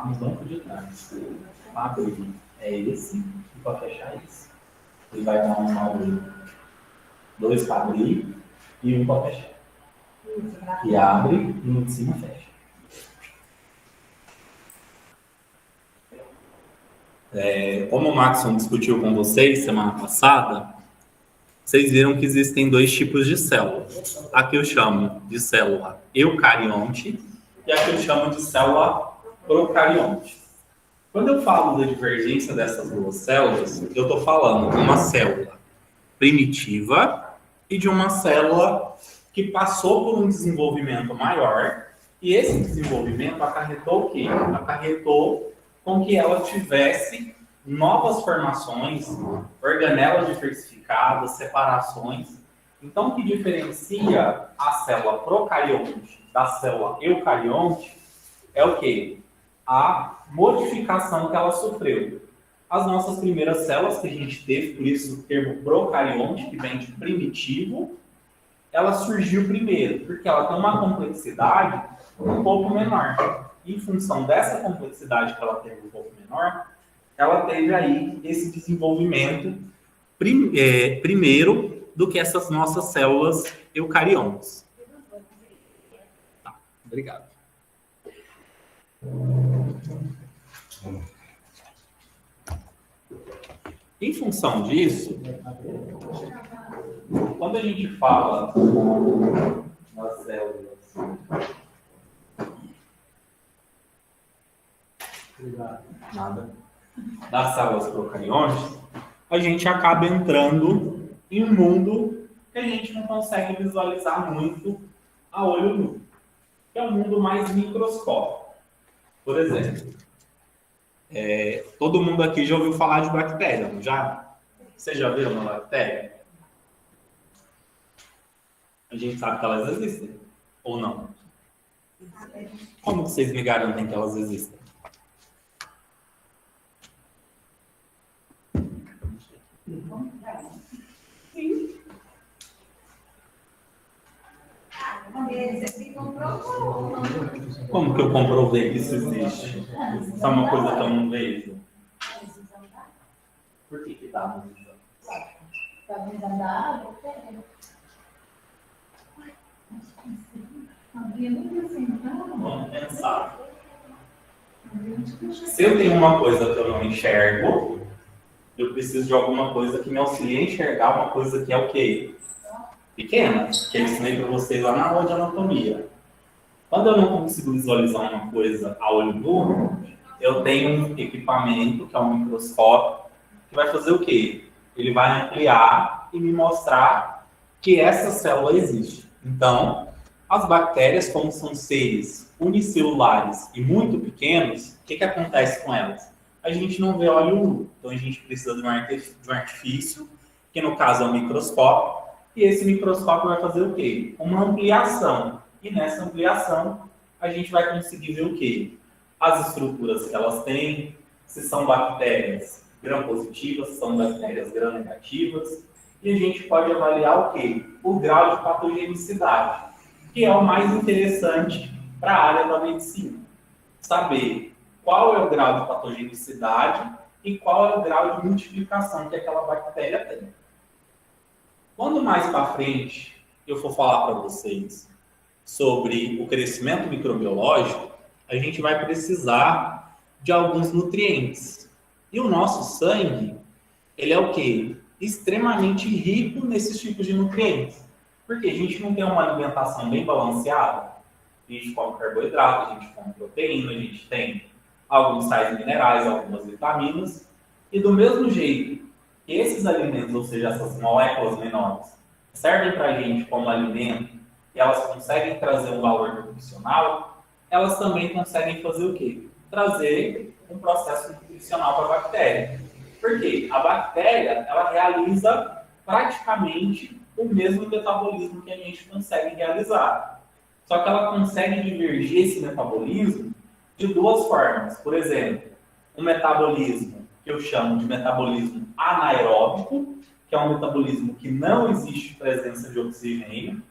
No banco de trás. Para abrir é esse, e para fechar é esse. Ele vai dar um abrir. 2 para abrir e 1 para fechar. E abre e no de cima fecha. Como o Maxon discutiu com vocês semana passada, vocês viram que existem 2 tipos de células. A que eu chamo de célula eucarionte e a que eu chamo de célula procarionte. Quando eu falo da divergência dessas 2 células, eu estou falando de uma célula primitiva e de uma célula que passou por um desenvolvimento maior, e esse desenvolvimento acarretou o quê? Acarretou com que ela tivesse novas formações, organelas diversificadas, separações. Então, o que diferencia a célula procarionte da célula eucarionte é o quê? A modificação que ela sofreu. As nossas primeiras células que a gente teve, por isso o termo procarionte, que vem de primitivo, ela surgiu primeiro, porque ela tem uma complexidade um pouco menor. Em função dessa complexidade que ela teve um pouco menor, ela teve aí esse desenvolvimento primeiro do que essas nossas células eucariontes. Tá, obrigado. Em função disso, quando a gente fala das células das células procariontes, a gente acaba entrando em um mundo que a gente não consegue visualizar muito a olho nu, que é um mundo mais microscópico. Por exemplo, todo mundo aqui já ouviu falar de bactéria, não já? Você já viu uma bactéria? A gente sabe que elas existem, ou não? Como que vocês me garantem que elas existem? Sim. Como que eu comprovei que isso existe? Isso é uma coisa que eu não vejo. Por que dá uma visão? Vamos pensar. Se eu tenho uma coisa que eu não enxergo, eu preciso de alguma coisa que me auxilie a enxergar uma coisa que é o quê? Pequena, que eu ensinei para vocês lá na aula de anatomia. Quando eu não consigo visualizar uma coisa a olho nu, eu tenho um equipamento, que é um microscópio, que vai fazer o quê? Ele vai ampliar e me mostrar que essa célula existe. Então, as bactérias, como são seres unicelulares e muito pequenos, o que acontece com elas? A gente não vê olho nu, então a gente precisa de um artifício, que no caso é um microscópio, e esse microscópio vai fazer o quê? Uma ampliação. E nessa ampliação, a gente vai conseguir ver o quê? As estruturas que elas têm, se são bactérias gram-positivas, se são bactérias gram-negativas, e a gente pode avaliar o quê? O grau de patogenicidade, que é o mais interessante para a área da medicina. Saber qual é o grau de patogenicidade e qual é o grau de multiplicação que aquela bactéria tem. Quando mais para frente eu for falar para vocês sobre o crescimento microbiológico, a gente vai precisar de alguns nutrientes. E o nosso sangue, ele é o quê? Extremamente rico nesses tipos de nutrientes. Porque a gente não tem uma alimentação bem balanceada. A gente come carboidrato, a gente come proteína, a gente tem alguns sais minerais, algumas vitaminas. E do mesmo jeito que esses alimentos, ou seja, essas moléculas menores, servem para a gente como alimento e elas conseguem trazer um valor nutricional, elas também conseguem fazer o quê? Trazer um processo nutricional para a bactéria. Por quê? A bactéria, ela realiza praticamente o mesmo metabolismo que a gente consegue realizar. Só que ela consegue divergir esse metabolismo de 2 formas. Por exemplo, um metabolismo que eu chamo de metabolismo anaeróbico, que é um metabolismo que não existe presença de oxigênio.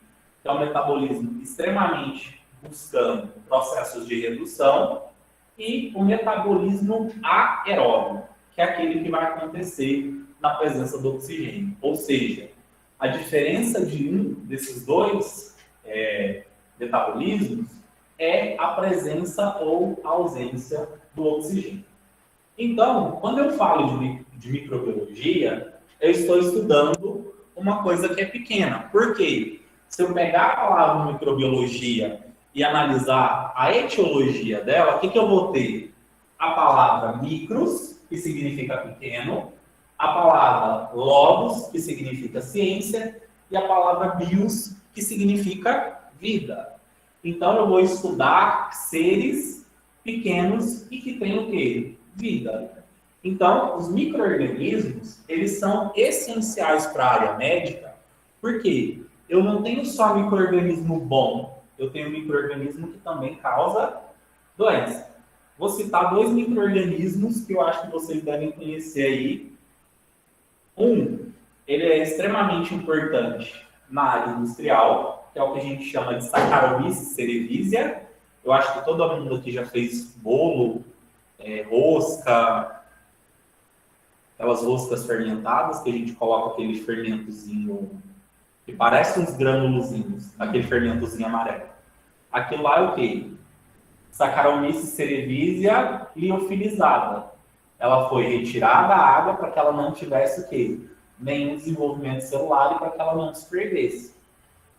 que é um metabolismo extremamente buscando processos de redução, e o metabolismo aeróbio, que é aquele que vai acontecer na presença do oxigênio. Ou seja, a diferença de um desses dois metabolismos é a presença ou ausência do oxigênio. Então, quando eu falo de microbiologia, eu estou estudando uma coisa que é pequena. Por quê? Se eu pegar a palavra microbiologia e analisar a etiologia dela, o que eu vou ter? A palavra micros, que significa pequeno, a palavra logos, que significa ciência, e a palavra bios, que significa vida. Então, eu vou estudar seres pequenos e que têm o quê? Vida. Então, os micro-organismos, eles são essenciais para a área médica, porque eu não tenho só micro-organismo bom, eu tenho micro-organismo que também causa doença. Vou citar 2 micro-organismos que eu acho que vocês devem conhecer aí. Um, ele é extremamente importante na área industrial, que é o que a gente chama de Saccharomyces cerevisiae. Eu acho que todo mundo aqui já fez bolo, rosca, aquelas roscas fermentadas, que a gente coloca aquele fermentozinho que parece uns grânulozinhos, aquele fermentozinho amarelo. Aquilo lá é o quê? Saccharomyces cerevisiae liofilizada. Ela foi retirada a água para que ela não tivesse o quê? Nenhum desenvolvimento celular e para que ela não se perdesse.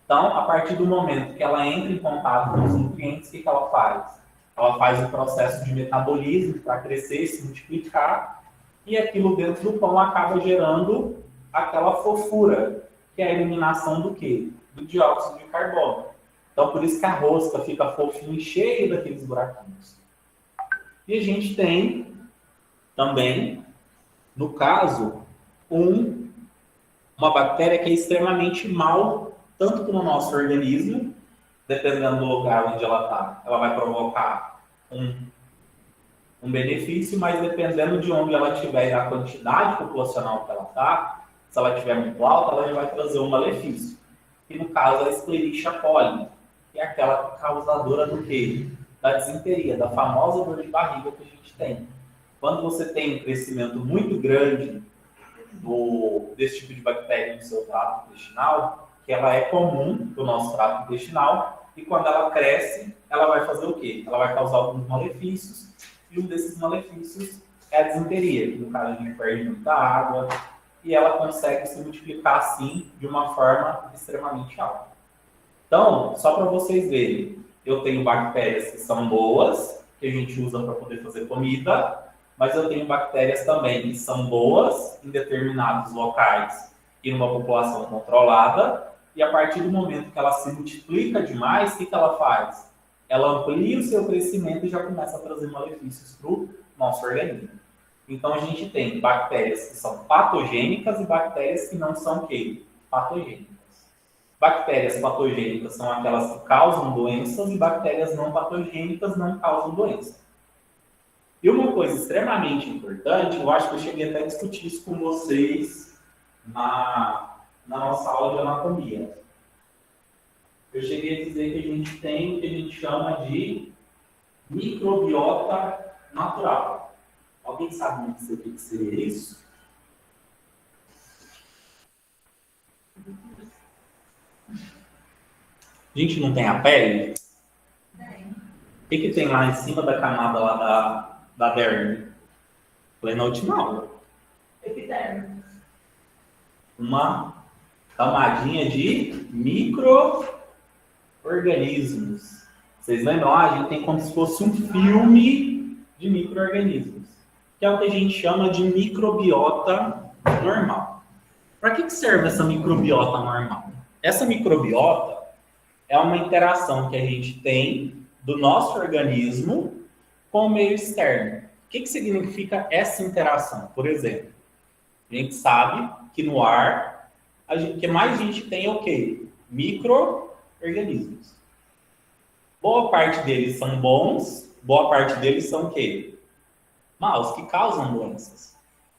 Então, a partir do momento que ela entra em contato com os nutrientes, o que ela faz? Ela faz o processo de metabolismo para crescer, se multiplicar, e aquilo dentro do pão acaba gerando aquela fofura, que é a eliminação do quê? Do dióxido de carbono. Então, por isso que a rosca fica fofinha e cheia daqueles buraquinhos. E a gente tem também, no caso, uma bactéria que é extremamente mal, tanto para o nosso organismo, dependendo do lugar onde ela está, ela vai provocar um benefício, mas dependendo de onde ela estiver e da quantidade populacional que ela está, se ela estiver muito alta, ela já vai trazer um malefício. E no caso, a Escherichia coli, que é aquela causadora do quê? Da disenteria, da famosa dor de barriga que a gente tem. Quando você tem um crescimento muito grande desse tipo de bactéria no seu trato intestinal, que ela é comum no nosso trato intestinal, e quando ela cresce, ela vai fazer o quê? Ela vai causar alguns malefícios, e um desses malefícios é a disenteria, que no caso a gente perde muita água, e ela consegue se multiplicar assim, de uma forma extremamente alta. Então, só para vocês verem, eu tenho bactérias que são boas, que a gente usa para poder fazer comida, mas eu tenho bactérias também que são boas em determinados locais e numa população controlada, e a partir do momento que ela se multiplica demais, o que ela faz? Ela amplia o seu crescimento e já começa a trazer malefícios para o nosso organismo. Então, a gente tem bactérias que são patogênicas e bactérias que não são quê? Patogênicas. Bactérias patogênicas são aquelas que causam doenças e bactérias não patogênicas não causam doença. E uma coisa extremamente importante, eu acho que eu cheguei até a discutir isso com vocês na nossa aula de anatomia. Eu cheguei a dizer que a gente tem o que a gente chama de microbiota natural. Alguém sabe me dizer o que seria isso? A gente não tem a pele? O que tem lá em cima da camada lá da derme? Falei na última aula. Epiderme. Uma camadinha de micro-organismos. Vocês lembram? A gente tem como se fosse um filme de micro-organismos, que é o que a gente chama de microbiota normal. Para que serve essa microbiota normal? Essa microbiota é uma interação que a gente tem do nosso organismo com o meio externo. O que significa essa interação? Por exemplo, a gente sabe que no ar, o que mais a gente tem é o quê? Micro-organismos. Boa parte deles são bons, boa parte deles são o quê? Maus, que causam doenças.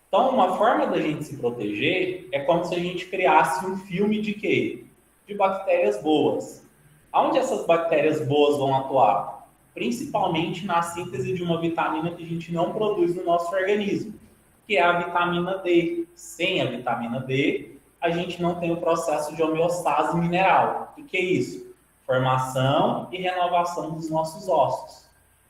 Então, uma forma da gente se proteger é como se a gente criasse um filme de quê? de bactérias boas. Aonde essas bactérias boas vão atuar? Principalmente na síntese de uma vitamina que a gente não produz no nosso organismo, que é a vitamina D. Sem a vitamina D, a gente não tem o processo de homeostase mineral. O que é isso? Formação e renovação dos nossos ossos.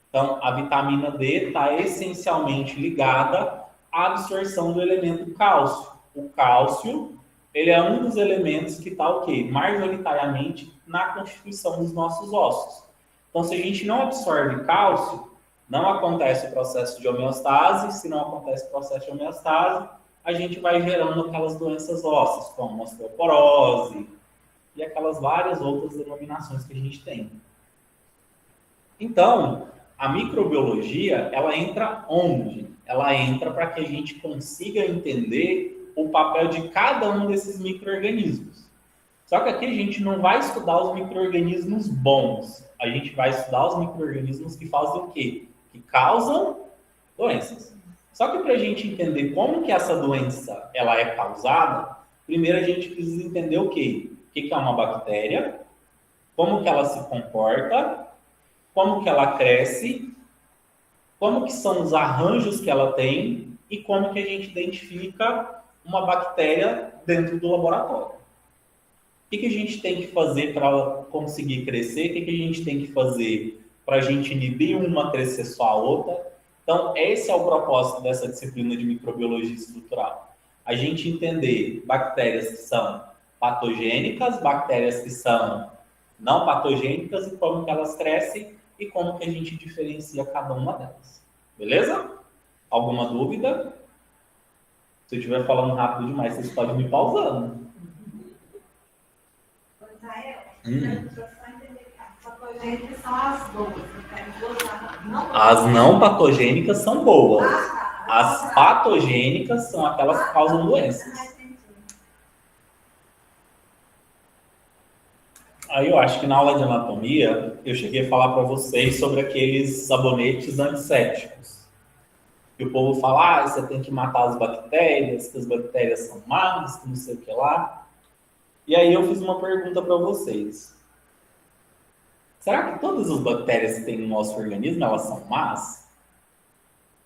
Então, a vitamina D está essencialmente ligada à absorção do elemento cálcio. O cálcio, ele é um dos elementos que está o quê? Majoritariamente na constituição dos nossos ossos. Então, se a gente não absorve cálcio, não acontece o processo de homeostase. Se não acontece o processo de homeostase, a gente vai gerando aquelas doenças ósseas, como osteoporose e aquelas várias outras denominações que a gente tem. Então, a microbiologia, ela entra onde? Ela entra para que a gente consiga entender o papel de cada um desses micro-organismos. Só que aqui a gente não vai estudar os micro-organismos bons. A gente vai estudar os micro-organismos que fazem o quê? Que causam doenças. Só que para a gente entender como que essa doença ela é causada, primeiro a gente precisa entender o quê? O que é uma bactéria, como que ela se comporta, como que ela cresce, como que são os arranjos que ela tem e como que a gente identifica uma bactéria dentro do laboratório. O que a gente tem que fazer para ela conseguir crescer? O que a gente tem que fazer para a gente inibir uma crescer só a outra? Então, esse é o propósito dessa disciplina de microbiologia estrutural. A gente entender bactérias que são patogênicas, bactérias que são não patogênicas e como que elas crescem e como que a gente diferencia cada uma delas. Beleza? Alguma dúvida? Se eu estiver falando rápido demais, vocês podem me pausando. Patogênicas são as boas. As não patogênicas são boas. As patogênicas são aquelas que causam doenças. Aí eu acho que na aula de anatomia eu cheguei a falar para vocês sobre aqueles sabonetes antissépticos. E o povo fala, você tem que matar as bactérias, que as bactérias são más, que não sei o que lá. E aí eu fiz uma pergunta para vocês. Será que todas as bactérias que tem no nosso organismo, elas são más?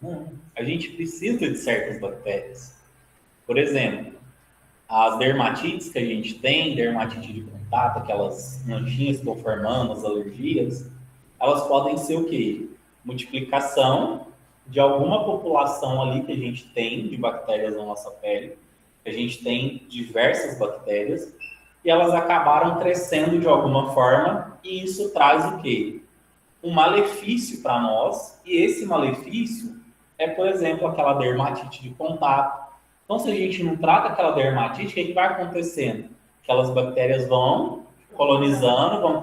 Não. A gente precisa de certas bactérias. Por exemplo, as dermatites que a gente tem, dermatite de contato, aquelas manchinhas que estão formando, as alergias, elas podem ser o quê? Multiplicação de alguma população ali que a gente tem de bactérias na nossa pele. A gente tem diversas bactérias e elas acabaram crescendo de alguma forma e isso traz o quê? Um malefício para nós e esse malefício é, por exemplo, aquela dermatite de contato. Então, se a gente não trata aquela dermatite, o que vai acontecendo? Aquelas bactérias vão colonizando, vão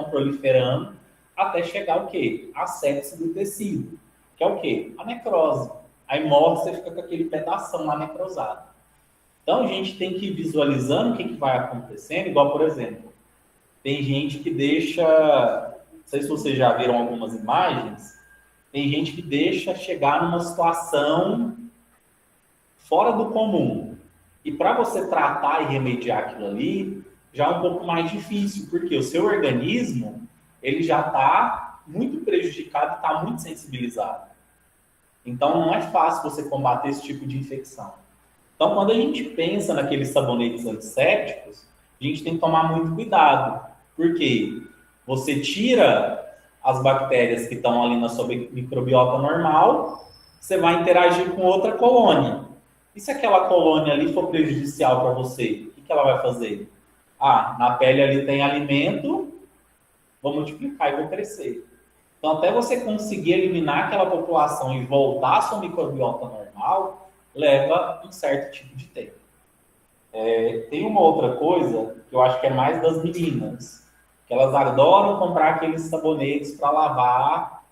proliferando, até chegar o quê? A sepse do tecido, que é o quê? A necrose. Aí morre, você fica com aquele pedação lá necrosado. Então, a gente tem que ir visualizando o que vai acontecendo, igual, por exemplo, tem gente que deixa, não sei se vocês já viram algumas imagens, tem gente que deixa chegar numa situação fora do comum. E para você tratar e remediar aquilo ali, já é um pouco mais difícil, porque o seu organismo, ele já está muito prejudicado e está muito sensibilizado. Então, não é fácil você combater esse tipo de infecção. Então, quando a gente pensa naqueles sabonetes antissépticos, a gente tem que tomar muito cuidado, porque você tira as bactérias que estão ali na sua microbiota normal, você vai interagir com outra colônia. E se aquela colônia ali for prejudicial para você, o que ela vai fazer? Na pele ali tem alimento, vou multiplicar e vou crescer. Então, até você conseguir eliminar aquela população e voltar à sua microbiota normal, leva um certo tipo de tempo. Tem uma outra coisa que eu acho que é mais das meninas, que elas adoram comprar aqueles sabonetes para lavar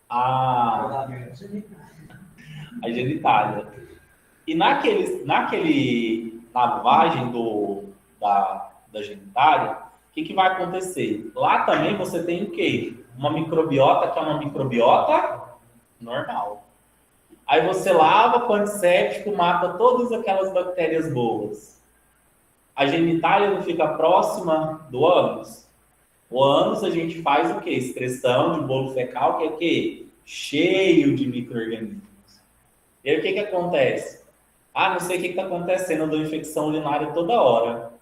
a genitália. E naquele lavagem da genitália, o que vai acontecer? Lá também você tem o quê? Uma microbiota que é uma microbiota normal. Aí você lava com antisséptico, mata todas aquelas bactérias boas. A genitália não fica próxima do ânus? O ânus a gente faz o quê? Excreção de bolo fecal, que é o quê? Cheio de micro-organismos. E aí o que acontece? Não sei o que está acontecendo, eu dou infecção urinária toda hora.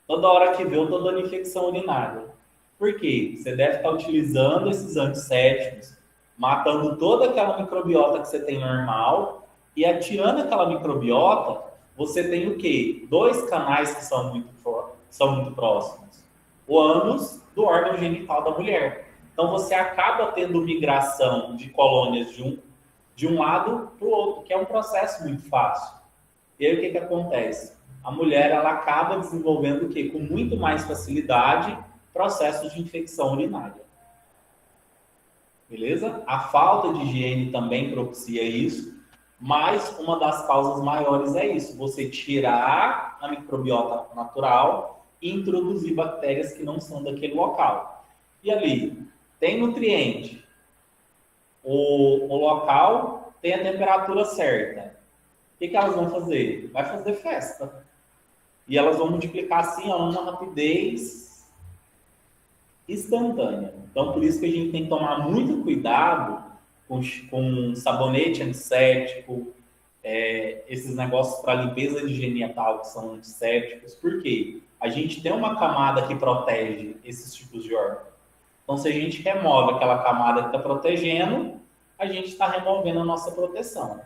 Toda hora que vê, eu estou dando infecção urinária. Por quê? Você deve estar utilizando esses antissépticos, matando toda aquela microbiota que você tem normal, e atirando aquela microbiota, você tem o quê? 2 canais que são muito próximos. O ânus do órgão genital da mulher. Então você acaba tendo migração de colônias de um lado para o outro, que é um processo muito fácil. E aí o que acontece? A mulher ela acaba desenvolvendo o quê? Com muito mais facilidade processos de infecção urinária. Beleza? A falta de higiene também propicia isso, mas uma das causas maiores é isso, você tirar a microbiota natural e introduzir bactérias que não são daquele local. E ali, tem nutriente, o local tem a temperatura certa. O que elas vão fazer? Vai fazer festa. E elas vão multiplicar assim, numa rapidez instantânea. Então, por isso que a gente tem que tomar muito cuidado com sabonete antisséptico, esses negócios para limpeza de genital que são antissépticos. Por quê? A gente tem uma camada que protege esses tipos de órgão. Então, se a gente remove aquela camada que está protegendo, a gente está removendo a nossa proteção.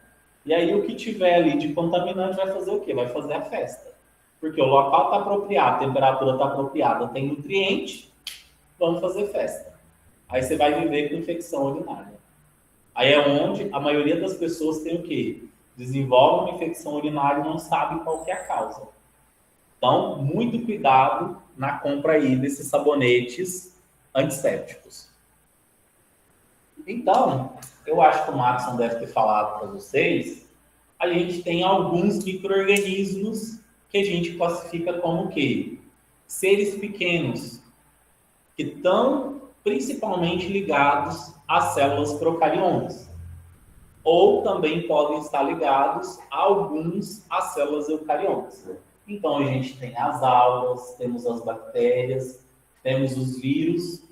E aí, o que tiver ali de contaminante vai fazer o quê? Vai fazer a festa. Porque o local está apropriado, a temperatura está apropriada, tem nutriente, vamos fazer festa. Aí você vai viver com infecção urinária. Aí é onde a maioria das pessoas tem o quê? Desenvolve uma infecção urinária e não sabe qual que é a causa. Então, muito cuidado na compra aí desses sabonetes antissépticos. Então, eu acho que o Maxson deve ter falado para vocês, a gente tem alguns micro-organismos que a gente classifica como o quê? Seres pequenos, que estão principalmente ligados às células procariontes, ou também podem estar ligados a alguns às células eucariontes. Então, a gente tem as algas, temos as bactérias, temos os vírus.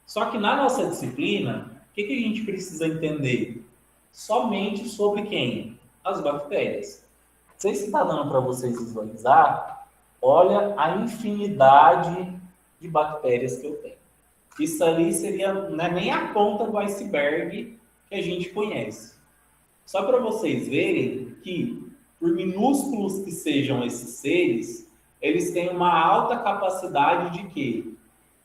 Só que na nossa disciplina, o que a gente precisa entender? Somente sobre quem? As bactérias. Não sei se está dando para vocês visualizar. Olha a infinidade de bactérias que eu tenho. Isso ali seria não é nem a ponta do iceberg que a gente conhece. Só para vocês verem que, por minúsculos que sejam esses seres, eles têm uma alta capacidade de quê?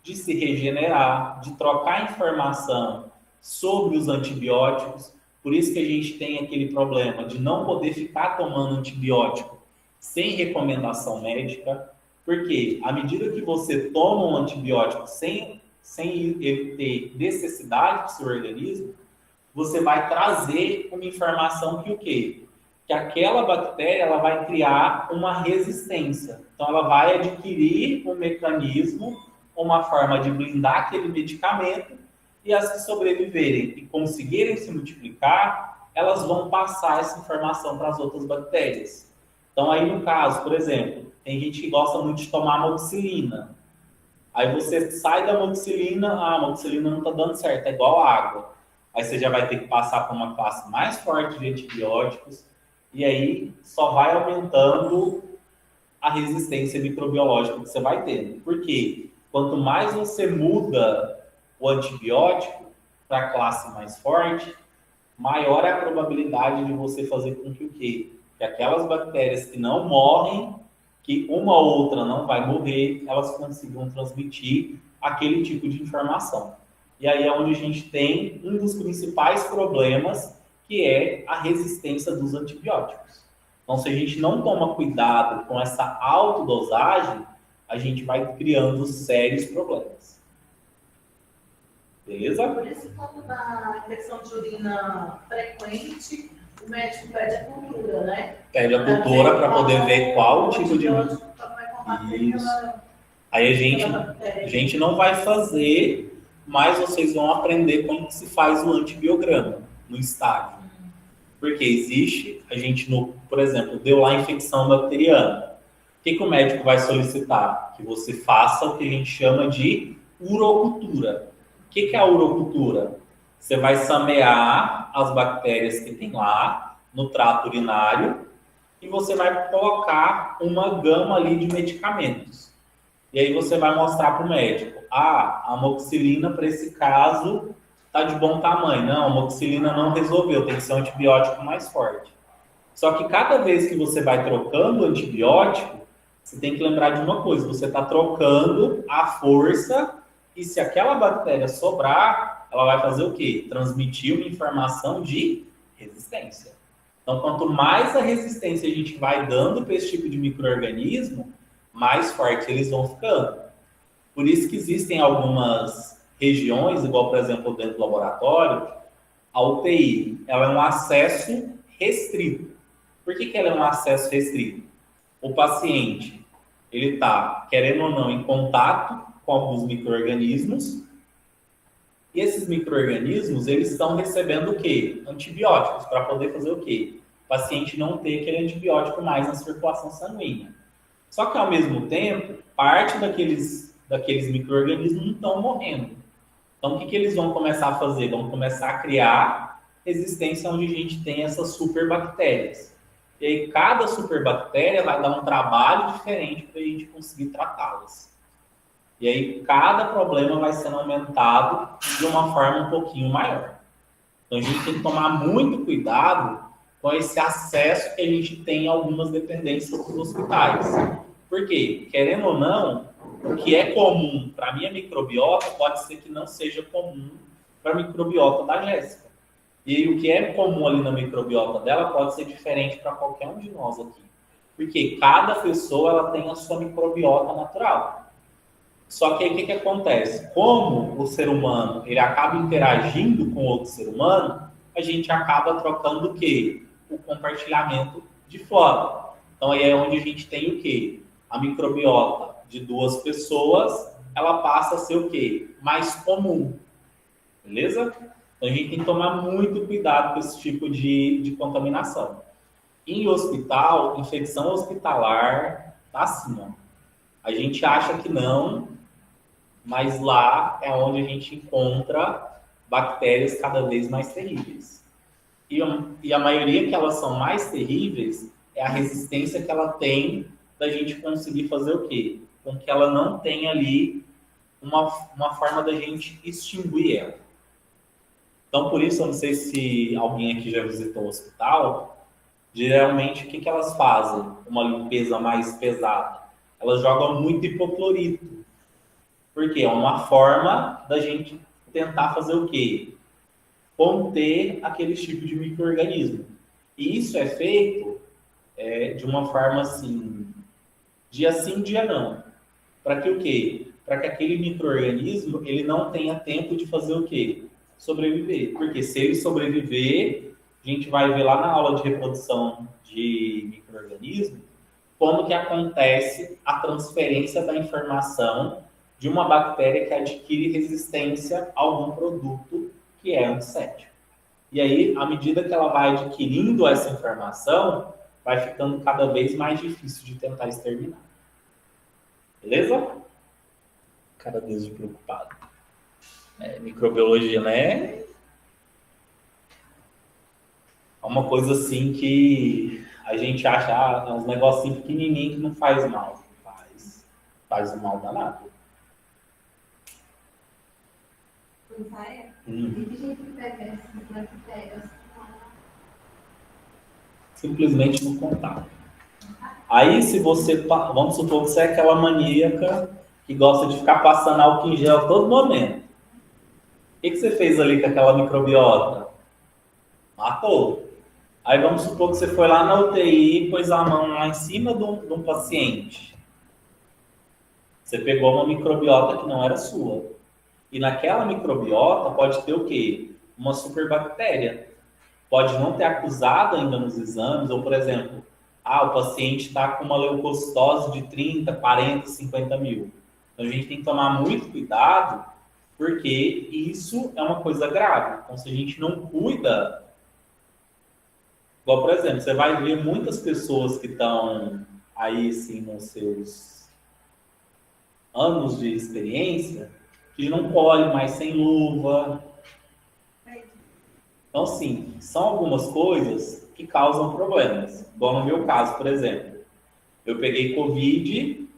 De se regenerar, de trocar informação sobre os antibióticos. Por isso que a gente tem aquele problema de não poder ficar tomando antibiótico sem recomendação médica. Porque à medida que você toma um antibiótico sem ele ter necessidade para o seu organismo, você vai trazer uma informação que o quê? Que aquela bactéria ela vai criar uma resistência. Então, ela vai adquirir um mecanismo, uma forma de blindar aquele medicamento, e as que sobreviverem e conseguirem se multiplicar, elas vão passar essa informação para as outras bactérias. Então, aí no caso, por exemplo, tem gente que gosta muito de tomar amoxicilina. Aí você sai da amoxicilina, a amoxicilina não está dando certo, é igual a água. Aí você já vai ter que passar por uma classe mais forte de antibióticos, e aí só vai aumentando a resistência microbiológica que você vai tendo. Por quê? Quanto mais você muda o antibiótico para a classe mais forte, maior é a probabilidade de você fazer com que o quê? Que aquelas bactérias que não morrem, que uma ou outra não vai morrer, elas consigam transmitir aquele tipo de informação. E aí é onde a gente tem um dos principais problemas, que é a resistência dos antibióticos. Então, se a gente não toma cuidado com essa autodosagem, a gente vai criando sérios problemas. Beleza? Por isso, quando dá infecção de urina frequente, o médico pede a cultura, né? Pede a cultura para poder ver qual tipo de... Isso. Aí a gente não vai fazer, mas vocês vão aprender como se faz o antibiograma no estágio. Porque existe, a gente, por exemplo, deu lá infecção bacteriana. que o médico vai solicitar? Que você faça o que a gente chama de urocultura. O que é a urocultura? Você vai samear as bactérias que tem lá no trato urinário e você vai colocar uma gama ali de medicamentos. E aí você vai mostrar para o médico, a amoxicilina para esse caso está de bom tamanho. Não, a amoxicilina não resolveu, tem que ser um antibiótico mais forte. Só que cada vez que você vai trocando o antibiótico, você tem que lembrar de uma coisa, você está trocando a força e se aquela bactéria sobrar, ela vai fazer o quê? Transmitir uma informação de resistência. Então, quanto mais a resistência a gente vai dando para esse tipo de micro-organismo, mais forte eles vão ficando. Por isso que existem algumas regiões, igual, por exemplo, dentro do laboratório, a UTI, ela é um acesso restrito. Por que ela é um acesso restrito? O paciente, ele está, querendo ou não, em contato com alguns micro-organismos, e esses micro-organismos, eles estão recebendo o quê? Antibióticos, para poder fazer o quê? O paciente não ter aquele antibiótico mais na circulação sanguínea. Só que, ao mesmo tempo, parte daqueles micro-organismos não estão morrendo. Então, o que eles vão começar a fazer? Vão começar a criar resistência onde a gente tem essas superbactérias. E aí, cada superbactéria vai dar um trabalho diferente para a gente conseguir tratá-las. E aí, cada problema vai sendo aumentado de uma forma um pouquinho maior. Então, a gente tem que tomar muito cuidado com esse acesso que a gente tem a algumas dependências dos hospitais. Por quê? Querendo ou não, o que é comum para a minha microbiota pode ser que não seja comum para a microbiota da Jéssica. E o que é comum ali na microbiota dela pode ser diferente para qualquer um de nós aqui. Porque cada pessoa ela tem a sua microbiota natural. Só que aí o que acontece? Como o ser humano ele acaba interagindo com outro ser humano, a gente acaba trocando o quê? O compartilhamento de flora. Então aí é onde a gente tem o quê? A microbiota de duas pessoas, ela passa a ser o quê? Mais comum. Beleza? Então a gente tem que tomar muito cuidado com esse tipo de contaminação. Em hospital, infecção hospitalar, tá assim, ó. A gente acha que não, mas lá é onde a gente encontra bactérias cada vez mais terríveis. E a maioria que elas são mais terríveis é a resistência que ela tem da gente conseguir fazer o quê? Com que ela não tenha ali uma forma da gente extinguir ela. Então, por isso, eu não sei se alguém aqui já visitou o hospital, geralmente o que elas fazem? Uma limpeza mais pesada. Elas jogam muito hipoclorito. Porque é uma forma da gente tentar fazer o quê? Conter aquele tipo de micro-organismo. E isso é feito de uma forma assim, dia sim, dia não. Para que o quê? Para que aquele micro-organismo ele não tenha tempo de fazer o quê? Sobreviver. Porque se ele sobreviver, a gente vai ver lá na aula de reprodução de micro-organismo como que acontece a transferência da informação de uma bactéria que adquire resistência a algum produto que é antisséptico. E aí, à medida que ela vai adquirindo essa informação, vai ficando cada vez mais difícil de tentar exterminar. Beleza? Cara desde preocupado. Microbiologia, né? É uma coisa assim que a gente acha, é uns negocinhos pequenininhos que não faz mal. Faz um mal danado. Simplesmente não contar. Aí, se você, vamos supor que você é aquela maníaca que gosta de ficar passando álcool em gel a todo momento. O que você fez ali com aquela microbiota? Matou. Aí vamos supor que você foi lá na UTI e pôs a mão lá em cima de um paciente. Você pegou uma microbiota que não era sua. E naquela microbiota pode ter o quê? Uma superbactéria. Pode não ter acusado ainda nos exames, ou por exemplo, o paciente está com uma leucocitose de 30, 40, 50 mil. Então a gente tem que tomar muito cuidado, porque isso é uma coisa grave. Então se a gente não cuida, igual por exemplo, você vai ver muitas pessoas que estão aí, assim, nos seus anos de experiência, que não colhe mais sem luva. Então, sim, são algumas coisas que causam problemas. Igual no meu caso, por exemplo, eu peguei Covid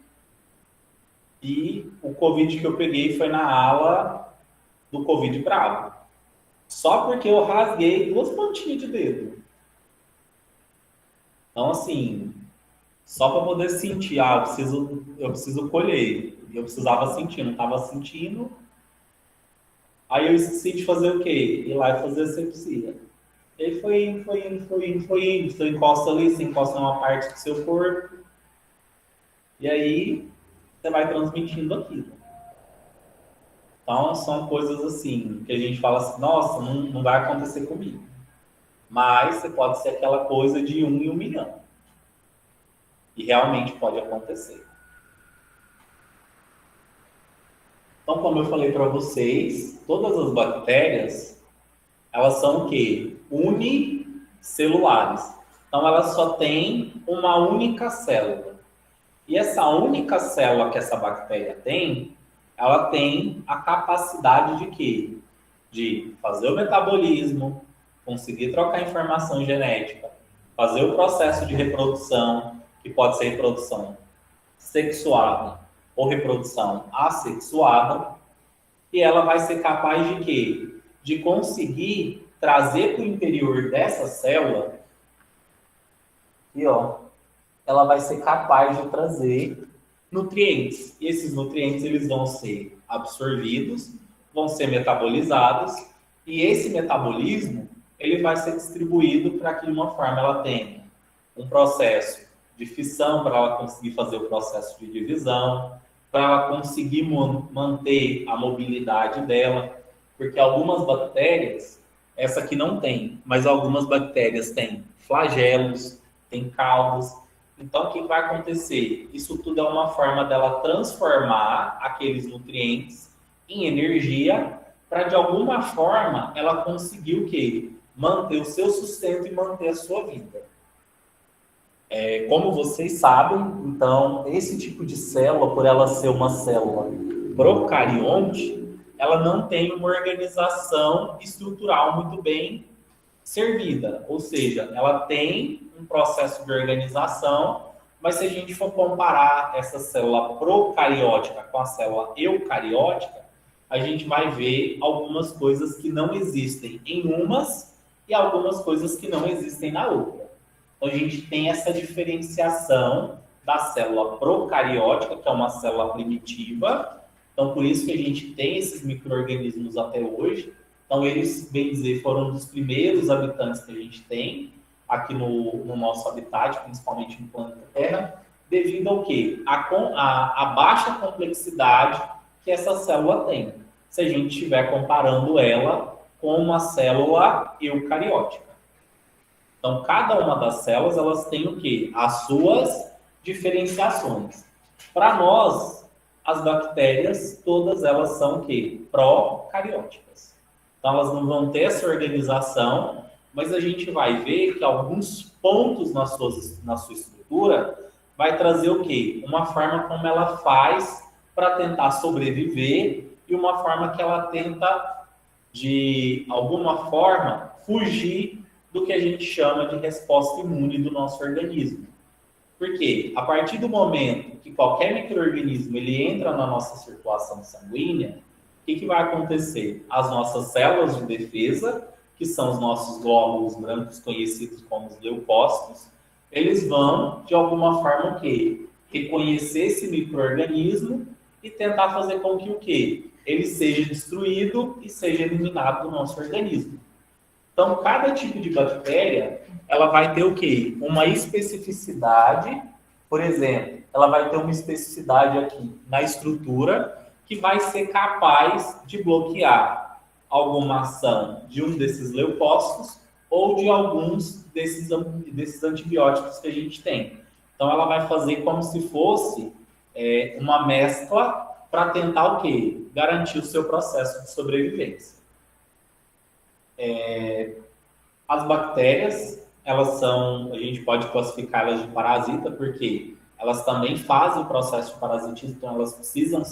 e o Covid que eu peguei foi na ala do Covid bravo. Só porque eu rasguei 2 pontinhas de dedo. Então, assim, só para poder sentir, eu preciso colher. Eu precisava sentir, não estava sentindo. Aí eu esqueci de fazer o quê? Ir lá e fazer a asepsia. E aí foi indo, foi indo, foi indo, foi indo. Você encosta ali, você encosta numa parte do seu corpo. E aí você vai transmitindo aquilo. Então são coisas assim, que a gente fala assim, nossa, não vai acontecer comigo. Mas você pode ser aquela coisa de 1 em 1 milhão. E realmente pode acontecer. Então, como eu falei para vocês, todas as bactérias, elas são o quê? Unicelulares. Então, elas só têm uma única célula. E essa única célula que essa bactéria tem, ela tem a capacidade de quê? De fazer o metabolismo, conseguir trocar informação genética, fazer o processo de reprodução, que pode ser reprodução sexuada ou reprodução assexuada, e ela vai ser capaz de quê? De conseguir trazer para o interior dessa célula, e ó, ela vai ser capaz de trazer nutrientes. E esses nutrientes eles vão ser absorvidos, vão ser metabolizados, e esse metabolismo ele vai ser distribuído para que de uma forma ela tenha um processo de fissão para ela conseguir fazer o processo de divisão, para ela conseguir manter a mobilidade dela, porque algumas bactérias, essa aqui não tem, mas algumas bactérias têm flagelos, têm caudos. Então, o que vai acontecer? Isso tudo é uma forma dela transformar aqueles nutrientes em energia para, de alguma forma, ela conseguir o quê? Manter o seu sustento e manter a sua vida. Como vocês sabem, então, esse tipo de célula, por ela ser uma célula procarionte, ela não tem uma organização estrutural muito bem servida, ou seja, ela tem um processo de organização, mas se a gente for comparar essa célula procariótica com a célula eucariótica, a gente vai ver algumas coisas que não existem em umas e algumas coisas que não existem na outra. Então, a gente tem essa diferenciação da célula procariótica, que é uma célula primitiva. Então, por isso que a gente tem esses micro-organismos até hoje. Então, eles, bem dizer, foram um dos primeiros habitantes que a gente tem aqui no nosso habitat, principalmente no planeta Terra, devido ao quê? A baixa complexidade que essa célula tem, se a gente estiver comparando ela com uma célula eucariótica. Então, cada uma das células, elas têm o quê? As suas diferenciações. Para nós, as bactérias, todas elas são o quê? Procarióticas. Então, elas não vão ter essa organização, mas a gente vai ver que alguns pontos na sua estrutura vai trazer o quê? Uma forma como ela faz para tentar sobreviver e uma forma que ela tenta, de alguma forma, fugir do que a gente chama de resposta imune do nosso organismo. Porque a partir do momento que qualquer micro-organismo ele entra na nossa circulação sanguínea, o que vai acontecer? As nossas células de defesa, que são os nossos glóbulos brancos conhecidos como os leucócitos, eles vão, de alguma forma, o quê? Reconhecer esse micro-organismo e tentar fazer com que o quê? Ele seja destruído e seja eliminado do nosso organismo. Então, cada tipo de bactéria, ela vai ter o quê? Uma especificidade, por exemplo, ela vai ter uma especificidade aqui na estrutura que vai ser capaz de bloquear alguma ação de um desses leucócitos ou de alguns desses antibióticos que a gente tem. Então, ela vai fazer como se fosse uma mescla para tentar o quê? Garantir o seu processo de sobrevivência. As bactérias, elas são, a gente pode classificá-las de parasita, porque elas também fazem o processo de parasitismo, então elas precisam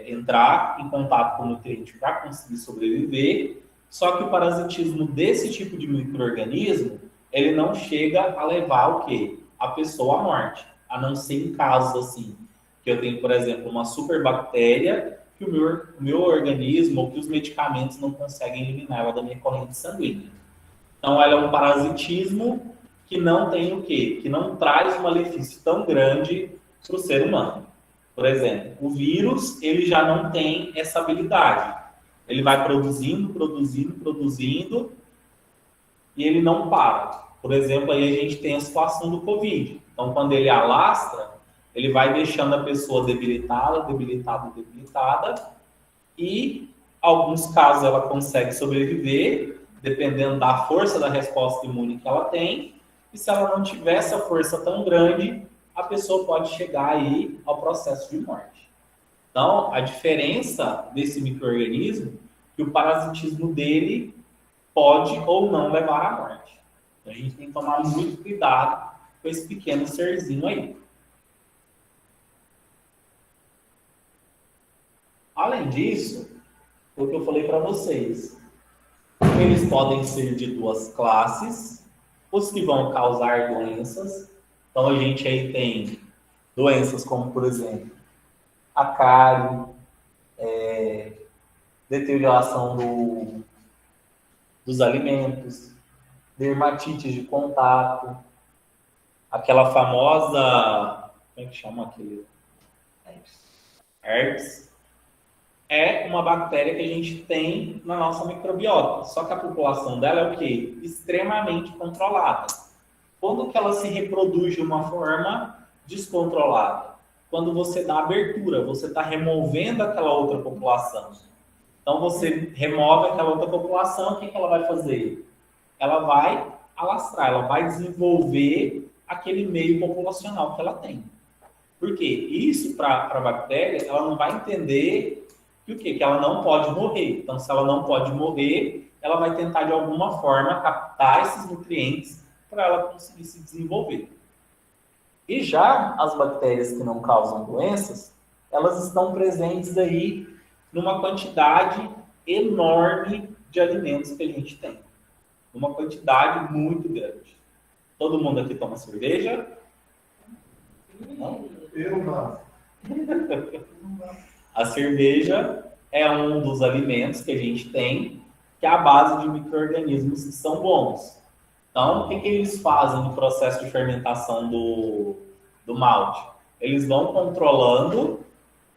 entrar em contato com o nutriente para conseguir sobreviver. Só que o parasitismo desse tipo de micro-organismo, ele não chega a levar o quê? A pessoa à morte. A não ser em casos assim, que eu tenho, por exemplo, uma superbactéria que o meu organismo ou que os medicamentos não conseguem eliminar ela da minha corrente sanguínea. Então, ela é um parasitismo que não tem o quê? Que não traz um malefício tão grande para o ser humano. Por exemplo, o vírus, ele já não tem essa habilidade. Ele vai produzindo, produzindo, produzindo, e ele não para. Por exemplo, aí a gente tem a situação do Covid. Então, quando ele alastra, ele vai deixando a pessoa debilitada, debilitada, debilitada, e em alguns casos ela consegue sobreviver, dependendo da força da resposta imune que ela tem, e se ela não tiver essa força tão grande, a pessoa pode chegar aí ao processo de morte. Então, a diferença desse micro-organismo é que o parasitismo dele pode ou não levar à morte. Então, a gente tem que tomar muito cuidado com esse pequeno serzinho aí. Além disso, o que eu falei para vocês, eles podem ser de duas classes, os que vão causar doenças. Então, a gente aí tem doenças como, por exemplo, a cárie, deterioração dos alimentos, dermatites de contato, aquela famosa, como é que chama aquele? Herpes. É uma bactéria que a gente tem na nossa microbiota, só que a população dela é o quê? Extremamente controlada. Quando que ela se reproduz de uma forma descontrolada? Quando você dá abertura, você está removendo aquela outra população. Então, você remove aquela outra população, o que ela vai fazer? Ela vai alastrar, ela vai desenvolver aquele meio populacional que ela tem. Por quê? Isso, para a bactéria, ela não vai entender que o quê? Que ela não pode morrer. Então, se ela não pode morrer, ela vai tentar, de alguma forma, captar esses nutrientes para ela conseguir se desenvolver. E já as bactérias que não causam doenças, elas estão presentes aí numa quantidade enorme de alimentos que a gente tem. Uma quantidade muito grande. Todo mundo aqui toma cerveja? Não? Eu não. A cerveja é um dos alimentos que a gente tem que é a base de micro-organismos que são bons. Então, o que eles fazem no processo de fermentação do malte? Eles vão controlando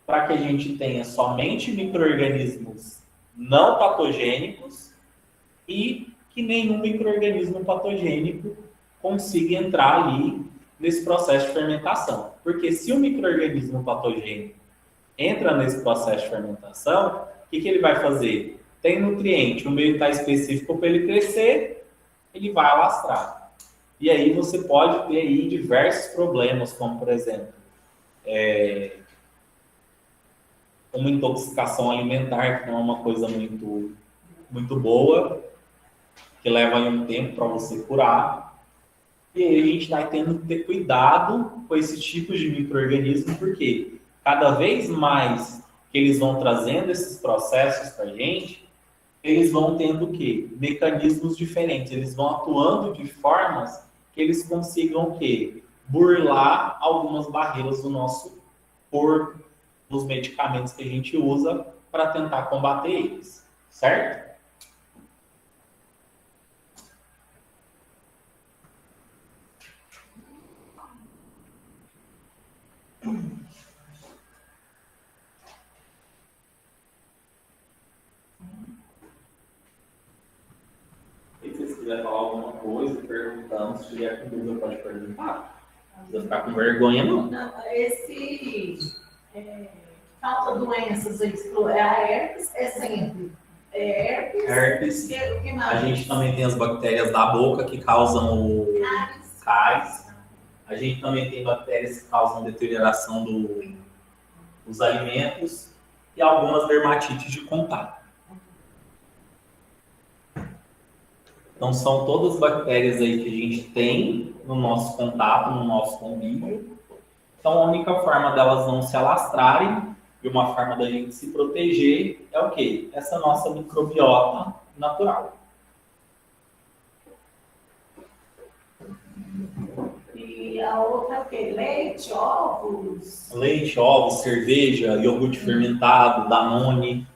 para que a gente tenha somente micro-organismos não patogênicos e que nenhum micro-organismo patogênico consiga entrar ali nesse processo de fermentação. Porque se o micro-organismo patogênico entra nesse processo de fermentação, o que ele vai fazer? Tem nutriente, o meio está específico para ele crescer, ele vai alastrar. E aí você pode ter aí diversos problemas, como por exemplo, uma intoxicação alimentar, que não é uma coisa muito boa, que leva aí um tempo para você curar. E aí a gente vai tendo que ter cuidado com esses tipos de micro-organismos, porque cada vez mais que eles vão trazendo esses processos para a gente, eles vão tendo o quê? Mecanismos diferentes, eles vão atuando de formas que eles consigam o quê? Burlar algumas barreiras do nosso corpo, dos medicamentos que a gente usa para tentar combater eles, certo? E se vocês quiserem falar alguma coisa, perguntando, se tiver com dúvida, pode perguntar. Não precisa ficar com vergonha, não. Não, causa doenças, a herpes é sempre. Herpes. Que mais? A gente também tem as bactérias da boca que causam o cáries. A gente também tem bactérias que causam deterioração dos alimentos e algumas dermatites de contato. Então, são todas bactérias aí que a gente tem no nosso contato, no nosso convívio. Então, a única forma delas não se alastrarem e uma forma da gente se proteger é o quê? Essa nossa microbiota natural. E a outra é o quê? Leite, ovos? Leite, ovos, cerveja, iogurte fermentado, Danone.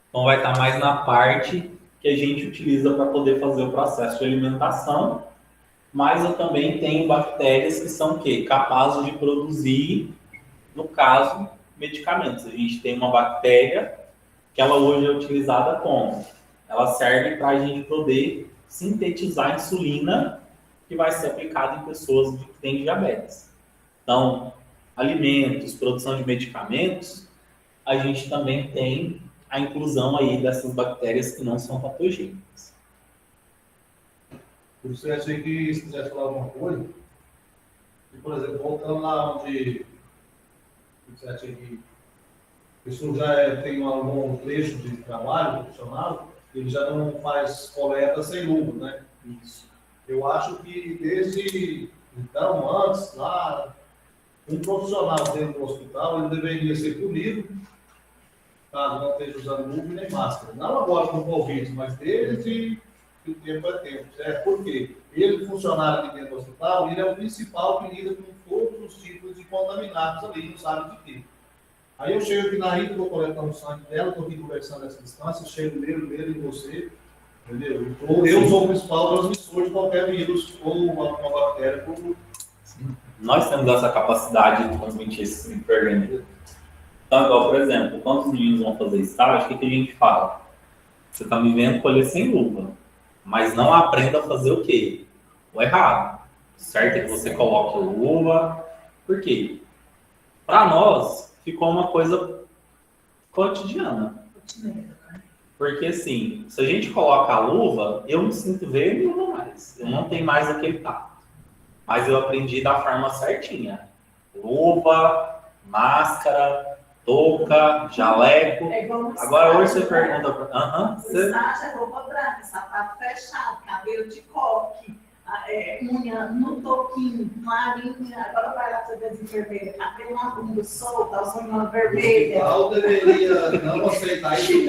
Então, vai estar mais na parte que a gente utiliza para poder fazer o processo de alimentação, mas eu também tenho bactérias que são o quê? Capazes de produzir, no caso, medicamentos. A gente tem uma bactéria que ela hoje é utilizada como? Ela serve para a gente poder sintetizar insulina que vai ser aplicada em pessoas que têm diabetes. Então, alimentos, produção de medicamentos, a gente também tem a inclusão aí dessas bactérias que não são patogênicas. Você acha que se quiser falar alguma coisa, e, por exemplo, voltando lá onde você acha que a pessoa já tem algum trecho de trabalho profissional, ele já não faz coleta sem luva, né? Isso. Eu acho que desde então, antes, lá, um profissional dentro do hospital, ele deveria ser punido, caso não esteja usando luva nem máscara. Não agora com o Covid, mas desde que o tempo é tempo, certo? Por quê? Ele, funcionário aqui dentro do hospital, ele é o principal que lida com todos os tipos de contaminados ali, não sabe de quê. Aí eu chego aqui na Rita, estou coletando o sangue dela, estou aqui conversando nessa distância, chego nele em você, entendeu? Ou eu sou o principal transmissor de qualquer vírus ou uma bactéria. Nós temos essa capacidade de transmitir esses micro-organismos. Então, igual, por exemplo, quando os meninos vão fazer estágio, o que a gente fala? Você está me vendo colher sem luva, mas não aprenda a fazer o quê? O errado. Certo é que você coloque a luva. Por quê? Para nós, ficou uma coisa cotidiana. Porque, assim, se a gente coloca a luva, eu me sinto vermelho mais. Eu não tenho mais aquele tato. Mas eu aprendi da forma certinha. Luva, máscara, touca, jaleco. É igual Agora hoje você pergunta para... Estágio é roupa branca, sapato fechado, cabelo de coque, unha no toquinho, marinha, agora vai lá fazer as enfermeiras, cabelo na bunda solta, as unhas vermelhas. O deveria não aceitar isso.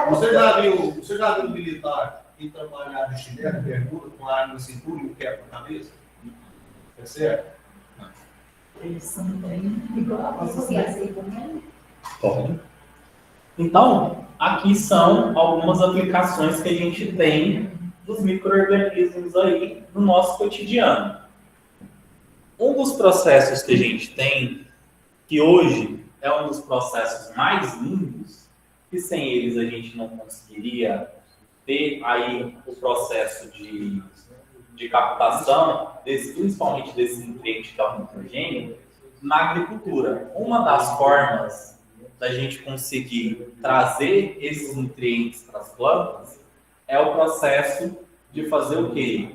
Você já viu um militar que trabalhar de chinelo, bermuda, com a arma na cintura e o quebra na cabeça? É certo? Eles são bem igual a você. Pode. Então, aqui são algumas aplicações que a gente tem dos micro-organismos aí no nosso cotidiano. Um dos processos que a gente tem, que hoje é um dos processos mais lindos, que sem eles a gente não conseguiria ter aí o processo de captação, principalmente desse nutriente que é o nitrogênio, na agricultura. Uma das formas da gente conseguir trazer esses nutrientes para as plantas é o processo de fazer o quê?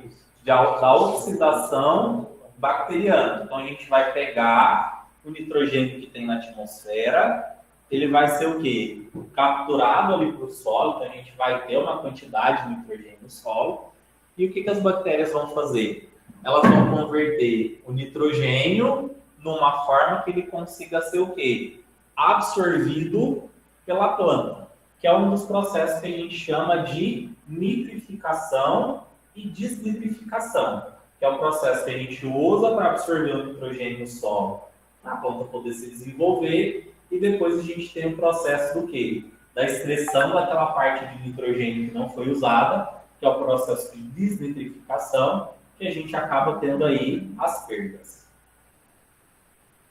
Da oxidação bacteriana. Então, a gente vai pegar o nitrogênio que tem na atmosfera, ele vai ser o quê? Capturado ali para o solo, então a gente vai ter uma quantidade de nitrogênio no solo. E o que as bactérias vão fazer? Elas vão converter o nitrogênio numa forma que ele consiga ser o quê? Absorvido pela planta, que é um dos processos que a gente chama de nitrificação e desnitrificação, que é o processo que a gente usa para absorver o nitrogênio no solo, para a planta poder se desenvolver, e depois a gente tem o processo do quê? Da excreção daquela parte de nitrogênio que não foi usada, que é o processo de desnitrificação, que a gente acaba tendo aí as perdas.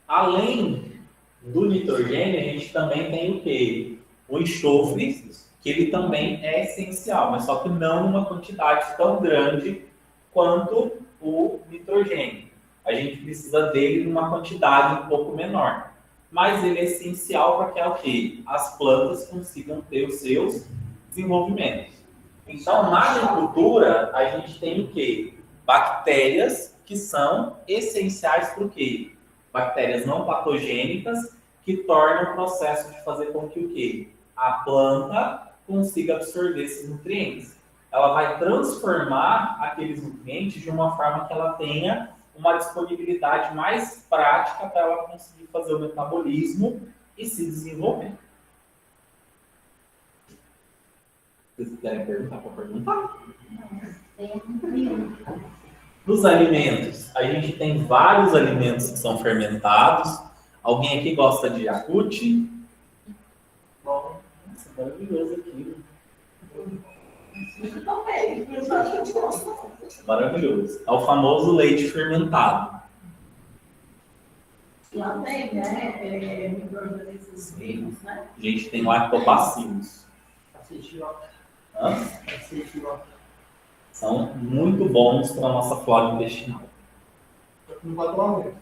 Além do nitrogênio, a gente também tem o quê? O enxofre, que ele também é essencial, mas só que não numa quantidade tão grande quanto o nitrogênio. A gente precisa dele numa quantidade um pouco menor. Mas ele é essencial para que as plantas consigam ter os seus desenvolvimentos. Então, na agricultura, a gente tem o quê? Bactérias que são essenciais para o quê? Bactérias não patogênicas que tornam o processo de fazer com que o quê? A planta consiga absorver esses nutrientes. Ela vai transformar aqueles nutrientes de uma forma que ela tenha uma disponibilidade mais prática para ela conseguir fazer o metabolismo e se desenvolver. Se vocês quiserem perguntar, pode perguntar. Nos alimentos, a gente tem vários alimentos que são fermentados. Alguém aqui gosta de Yakult? Bom, nossa, maravilhoso aqui. Eu também, eu acho que gosto. Maravilhoso. É o famoso leite fermentado. Lá tem, né? Micro-organismos vivos, né? A gente tem lactobacilos. Hã? São muito bons para a nossa flora intestinal. Não vai tomar muito.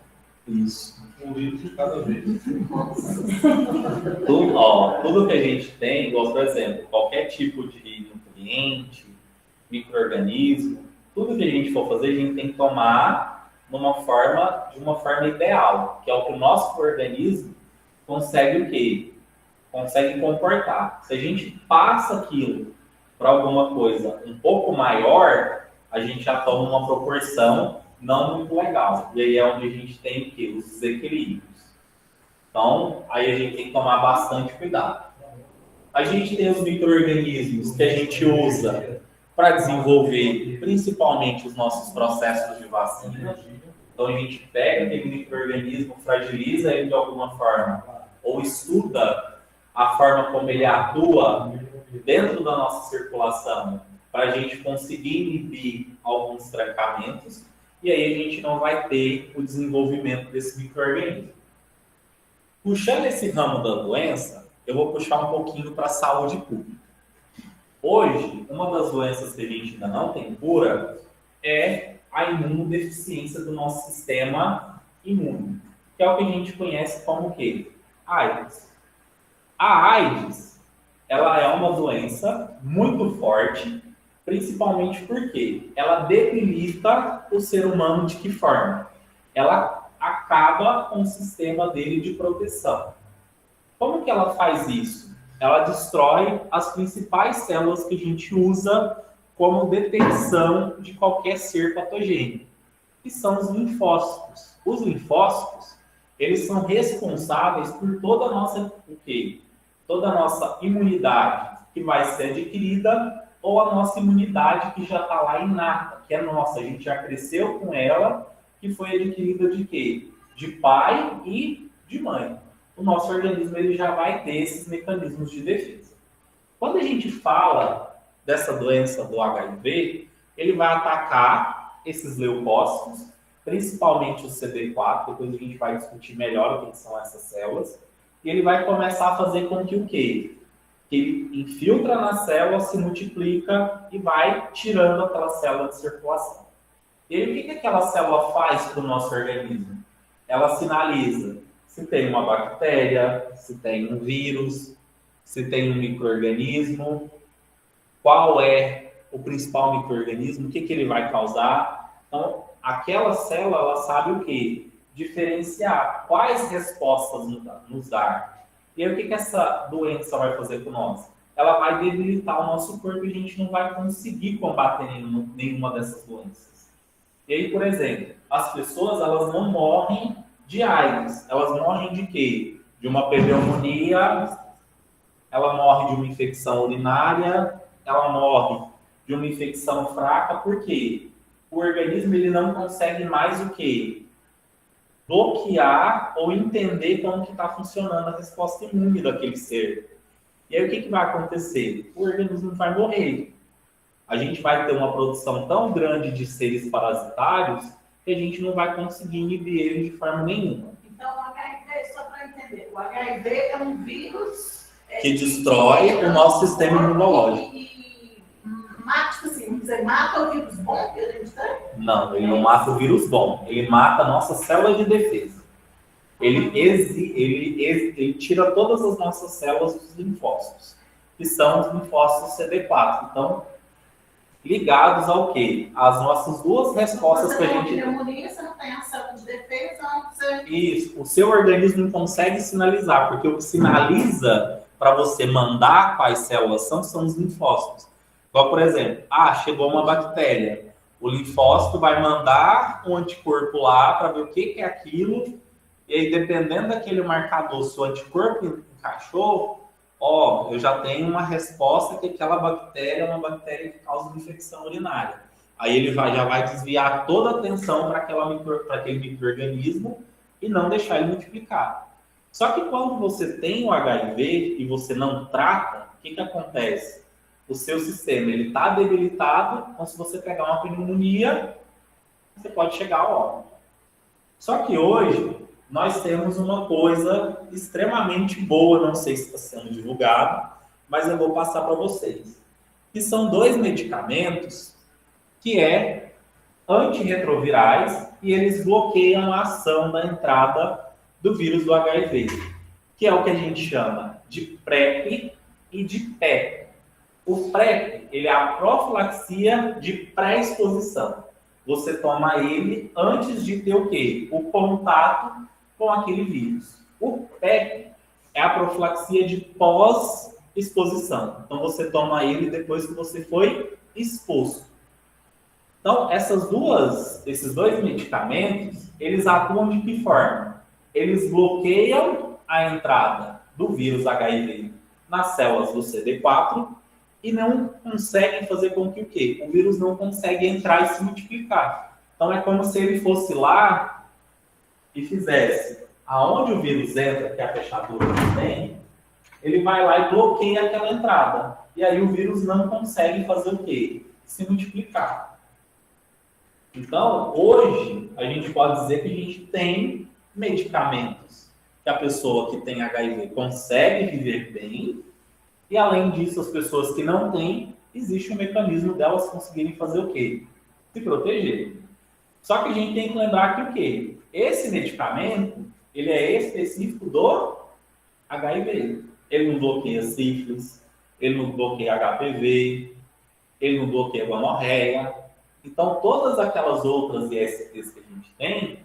Isso. Um litro de cada vez. Tudo que a gente tem, igual, por exemplo, qualquer tipo de nutriente, micro-organismo, tudo que a gente for fazer, a gente tem que tomar de uma forma ideal, que é o que o nosso organismo consegue o quê? Consegue comportar. Se a gente passa aquilo para alguma coisa um pouco maior, a gente já toma uma proporção não muito legal. E aí é onde a gente tem o quê? Os desequilíbrios. Então, aí a gente tem que tomar bastante cuidado. A gente tem os micro-organismos que a gente usa para desenvolver principalmente os nossos processos de vacina. Então, a gente pega aquele micro-organismo, fragiliza ele de alguma forma, ou estuda a forma como ele atua dentro da nossa circulação, para a gente conseguir inibir alguns trancamentos, e aí a gente não vai ter o desenvolvimento desse micro-organismo. Puxando esse ramo da doença, eu vou puxar um pouquinho para a saúde pública. Hoje, uma das doenças que a gente ainda não tem cura é a imunodeficiência do nosso sistema imune, que é o que a gente conhece como o quê? AIDS. A AIDS, ela é uma doença muito forte, principalmente porque ela debilita o ser humano de que forma? Ela acaba com o sistema dele de proteção. Como que ela faz isso? Ela destrói as principais células que a gente usa como detecção de qualquer ser patogênico, que são os linfócitos. Os linfócitos, eles são responsáveis por toda a nossa, toda a nossa imunidade que vai ser adquirida ou a nossa imunidade que já está lá inata, que é nossa, a gente já cresceu com ela, que foi adquirida de quê? De pai e de mãe. O nosso organismo ele já vai ter esses mecanismos de defesa. Quando a gente fala dessa doença do HIV, ele vai atacar esses leucócitos, principalmente o CD4, depois a gente vai discutir melhor o que são essas células, e ele vai começar a fazer com que o quê? Que ele infiltra na célula, se multiplica e vai tirando aquela célula de circulação. E aí, o que aquela célula faz para o nosso organismo? Ela sinaliza se tem uma bactéria, se tem um vírus, se tem um micro-organismo, qual é o principal micro-organismo, o que ele vai causar. Então, aquela célula, ela sabe o quê? Diferenciar quais respostas nos dar. E aí, o que essa doença vai fazer com nós? Ela vai debilitar o nosso corpo e a gente não vai conseguir combater nenhuma dessas doenças. E aí, por exemplo, as pessoas, elas não morrem de AIDS. Elas morrem de quê? De uma pneumonia, ela morre de uma infecção urinária, ela morre de uma infecção fraca, por quê? O organismo ele não consegue mais o quê? Bloquear ou entender como que está funcionando a resposta imune daquele ser. E aí o que vai acontecer? O organismo vai morrer. A gente vai ter uma produção tão grande de seres parasitários que a gente não vai conseguir inibir ele de forma nenhuma. Então, o HIV, só para entender, o HIV é um vírus que destrói o nosso sistema imunológico. E mata, assim, vamos dizer, mata o vírus bom que a gente tem? Não, ele não mata o vírus bom, ele mata a nossa célula de defesa. Ele tira todas as nossas células dos linfócitos, que são os linfócitos CD4. Então, ligados ao quê? As nossas duas respostas que a gente... pneumonia, você não tem a célula de defesa, você... Isso, o seu organismo não consegue sinalizar, porque o que sinaliza para você mandar quais células são os linfócitos. Então, por exemplo, chegou uma bactéria. O linfócito vai mandar um anticorpo lá para ver o que é aquilo. E aí, dependendo daquele marcador, se o anticorpo encaixou, eu já tenho uma resposta que aquela bactéria é uma bactéria que causa infecção urinária. Aí ele já vai desviar toda a atenção para aquele micro-organismo e não deixar ele multiplicar. Só que quando você tem o HIV e você não trata, o que acontece? O seu sistema está debilitado, então se você pegar uma pneumonia, você pode chegar ao óbito. Só que hoje nós temos uma coisa extremamente boa, não sei se está sendo divulgado, mas eu vou passar para vocês. Que são 2 medicamentos que antirretrovirais e eles bloqueiam a ação da entrada do vírus do HIV, que é o que a gente chama de PrEP e de PEP. O PrEP, ele é a profilaxia de pré-exposição. Você toma ele antes de ter o quê? O contato com aquele vírus. O PEP é a profilaxia de pós-exposição. Então, você toma ele depois que você foi exposto. Então, esses 2 medicamentos, eles atuam de que forma? Eles bloqueiam a entrada do vírus HIV nas células do CD4 e não conseguem fazer com que o quê? O vírus não consegue entrar e se multiplicar. Então, é como se ele fosse lá e fizesse aonde o vírus entra, que é a fechadura que tem, ele vai lá e bloqueia aquela entrada. E aí o vírus não consegue fazer o quê? Se multiplicar. Então, hoje, a gente pode dizer que a gente tem medicamentos que a pessoa que tem HIV consegue viver bem, e além disso, as pessoas que não têm, existe um mecanismo delas conseguirem fazer o quê? Se proteger. Só que a gente tem que lembrar que o quê? Esse medicamento, ele é específico do HIV. Ele não bloqueia sífilis, ele não bloqueia HPV, ele não bloqueia gonorreia. Então, todas aquelas outras ISTs que a gente tem,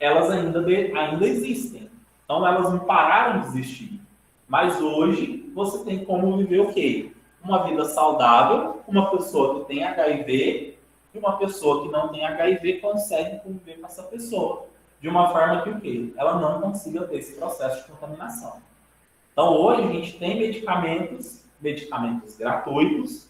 elas ainda existem. Então, elas não pararam de existir. Mas hoje, você tem como viver o quê? Uma vida saudável, uma pessoa que tem HIV e uma pessoa que não tem HIV consegue conviver com essa pessoa. De uma forma que o quê? Ela não consiga ter esse processo de contaminação. Então, hoje, a gente tem medicamentos gratuitos,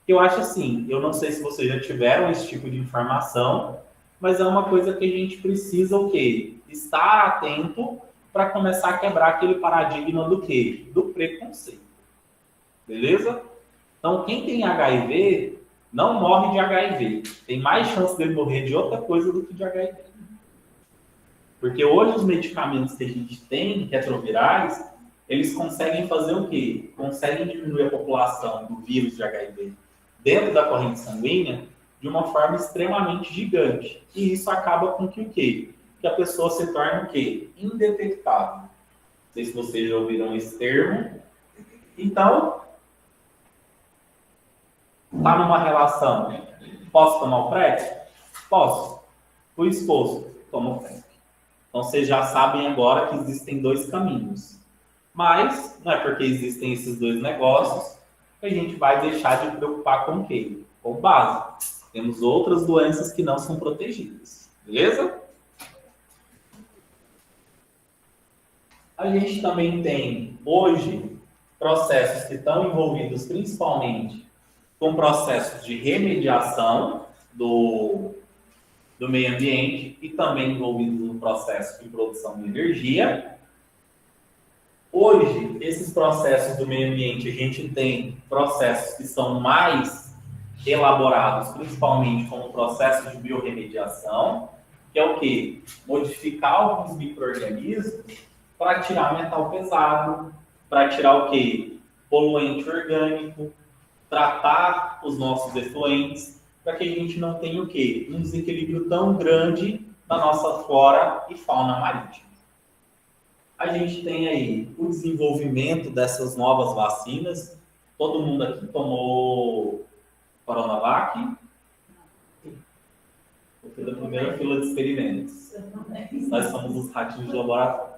que eu acho assim, eu não sei se vocês já tiveram esse tipo de informação, mas é uma coisa que a gente precisa o quê? Estar atento para começar a quebrar aquele paradigma do quê? Do preconceito. Beleza? Então, quem tem HIV não morre de HIV. Tem mais chance dele morrer de outra coisa do que de HIV. Porque hoje os medicamentos que a gente tem, retrovirais, eles conseguem fazer o quê? Conseguem diminuir a população do vírus de HIV dentro da corrente sanguínea de uma forma extremamente gigante. E isso acaba com que o quê? Que a pessoa se torne o quê? Indetectável. Não sei se vocês já ouviram esse termo. Então, está numa relação. Posso tomar o PrEP? Posso. Fui exposto. Tomo o PrEP. Então, vocês já sabem agora que existem 2 caminhos. Mas, não é porque existem esses 2 negócios que a gente vai deixar de preocupar com o quê? Com base. Temos outras doenças que não são protegidas. Beleza? A gente também tem, hoje, processos que estão envolvidos principalmente com processos de remediação do meio ambiente e também envolvidos no processo de produção de energia. Hoje, esses processos do meio ambiente, a gente tem processos que são mais elaborados, principalmente como o processo de biorremediação, que é o quê? Modificar alguns micro-organismos para tirar metal pesado, para tirar o quê? Poluente orgânico, tratar os nossos efluentes, para que a gente não tenha o quê? Um desequilíbrio tão grande na nossa flora e fauna marítima. A gente tem aí o desenvolvimento dessas novas vacinas. Todo mundo aqui tomou Coronavac? Eu fui da primeira fila de experimentos. Nós somos os ratinhos de laboratório.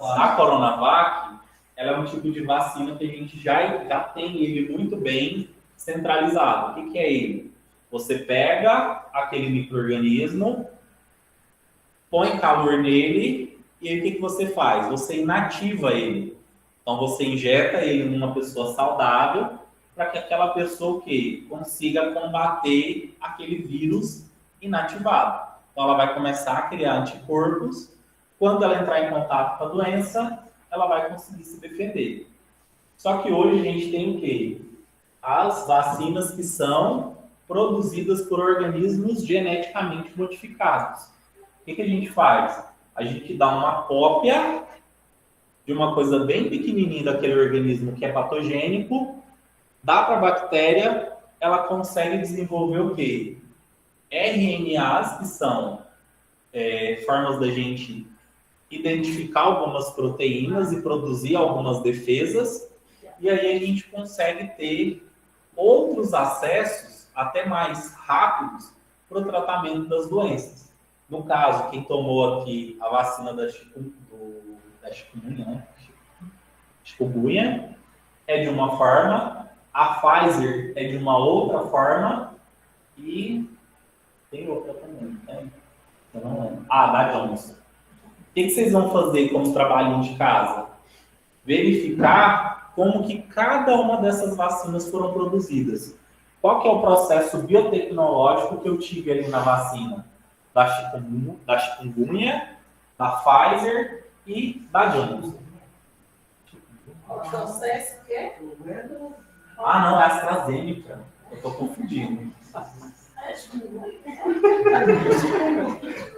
A Coronavac, ela é um tipo de vacina que a gente já tem ele muito bem centralizado. O que é ele? Você pega aquele micro-organismo, põe calor nele, e aí o que você faz? Você inativa ele. Então você injeta ele numa pessoa saudável, para que aquela pessoa o quê? Consiga combater aquele vírus inativado. Então ela vai começar a criar anticorpos. Quando ela entrar em contato com a doença, ela vai conseguir se defender. Só que hoje a gente tem o quê? As vacinas que são produzidas por organismos geneticamente modificados. O que a gente faz? A gente dá uma cópia de uma coisa bem pequenininha daquele organismo que é patogênico, dá para a bactéria, ela consegue desenvolver o quê? RNAs, que são formas da gente identificar algumas proteínas e produzir algumas defesas, e aí a gente consegue ter outros acessos, até mais rápidos, para o tratamento das doenças. No caso, quem tomou aqui a vacina da chikungunya, né? Chikungunya é de uma forma, a Pfizer é de uma outra forma e tem outra também, né? Eu não lembro. Da Johnson. O que vocês vão fazer como trabalhinho de casa? Verificar como que cada uma dessas vacinas foram produzidas. Qual que é o processo biotecnológico que eu tive ali na vacina? Da chikungunya, da Pfizer e da Johnson. O processo que é? Não, é AstraZeneca. Eu estou confundindo.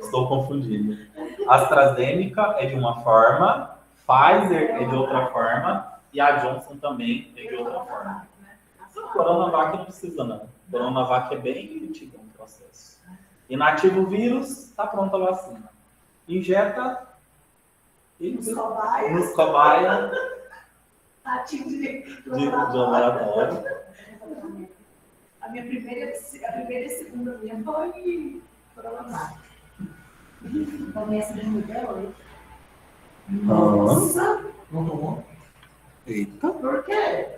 Estou confundindo. AstraZeneca é de uma forma, Pfizer é de outra forma e a Johnson também é de outra forma. Coronavac não precisa não. Coronavac é bem antigo o processo. Inativa o vírus, está pronta a vacina. Injeta nos cobaia Ativo de laboratório. A primeira e segunda minha foi Coronavac. Começa de mudar. Nossa! Não tomou? Eita. Por quê?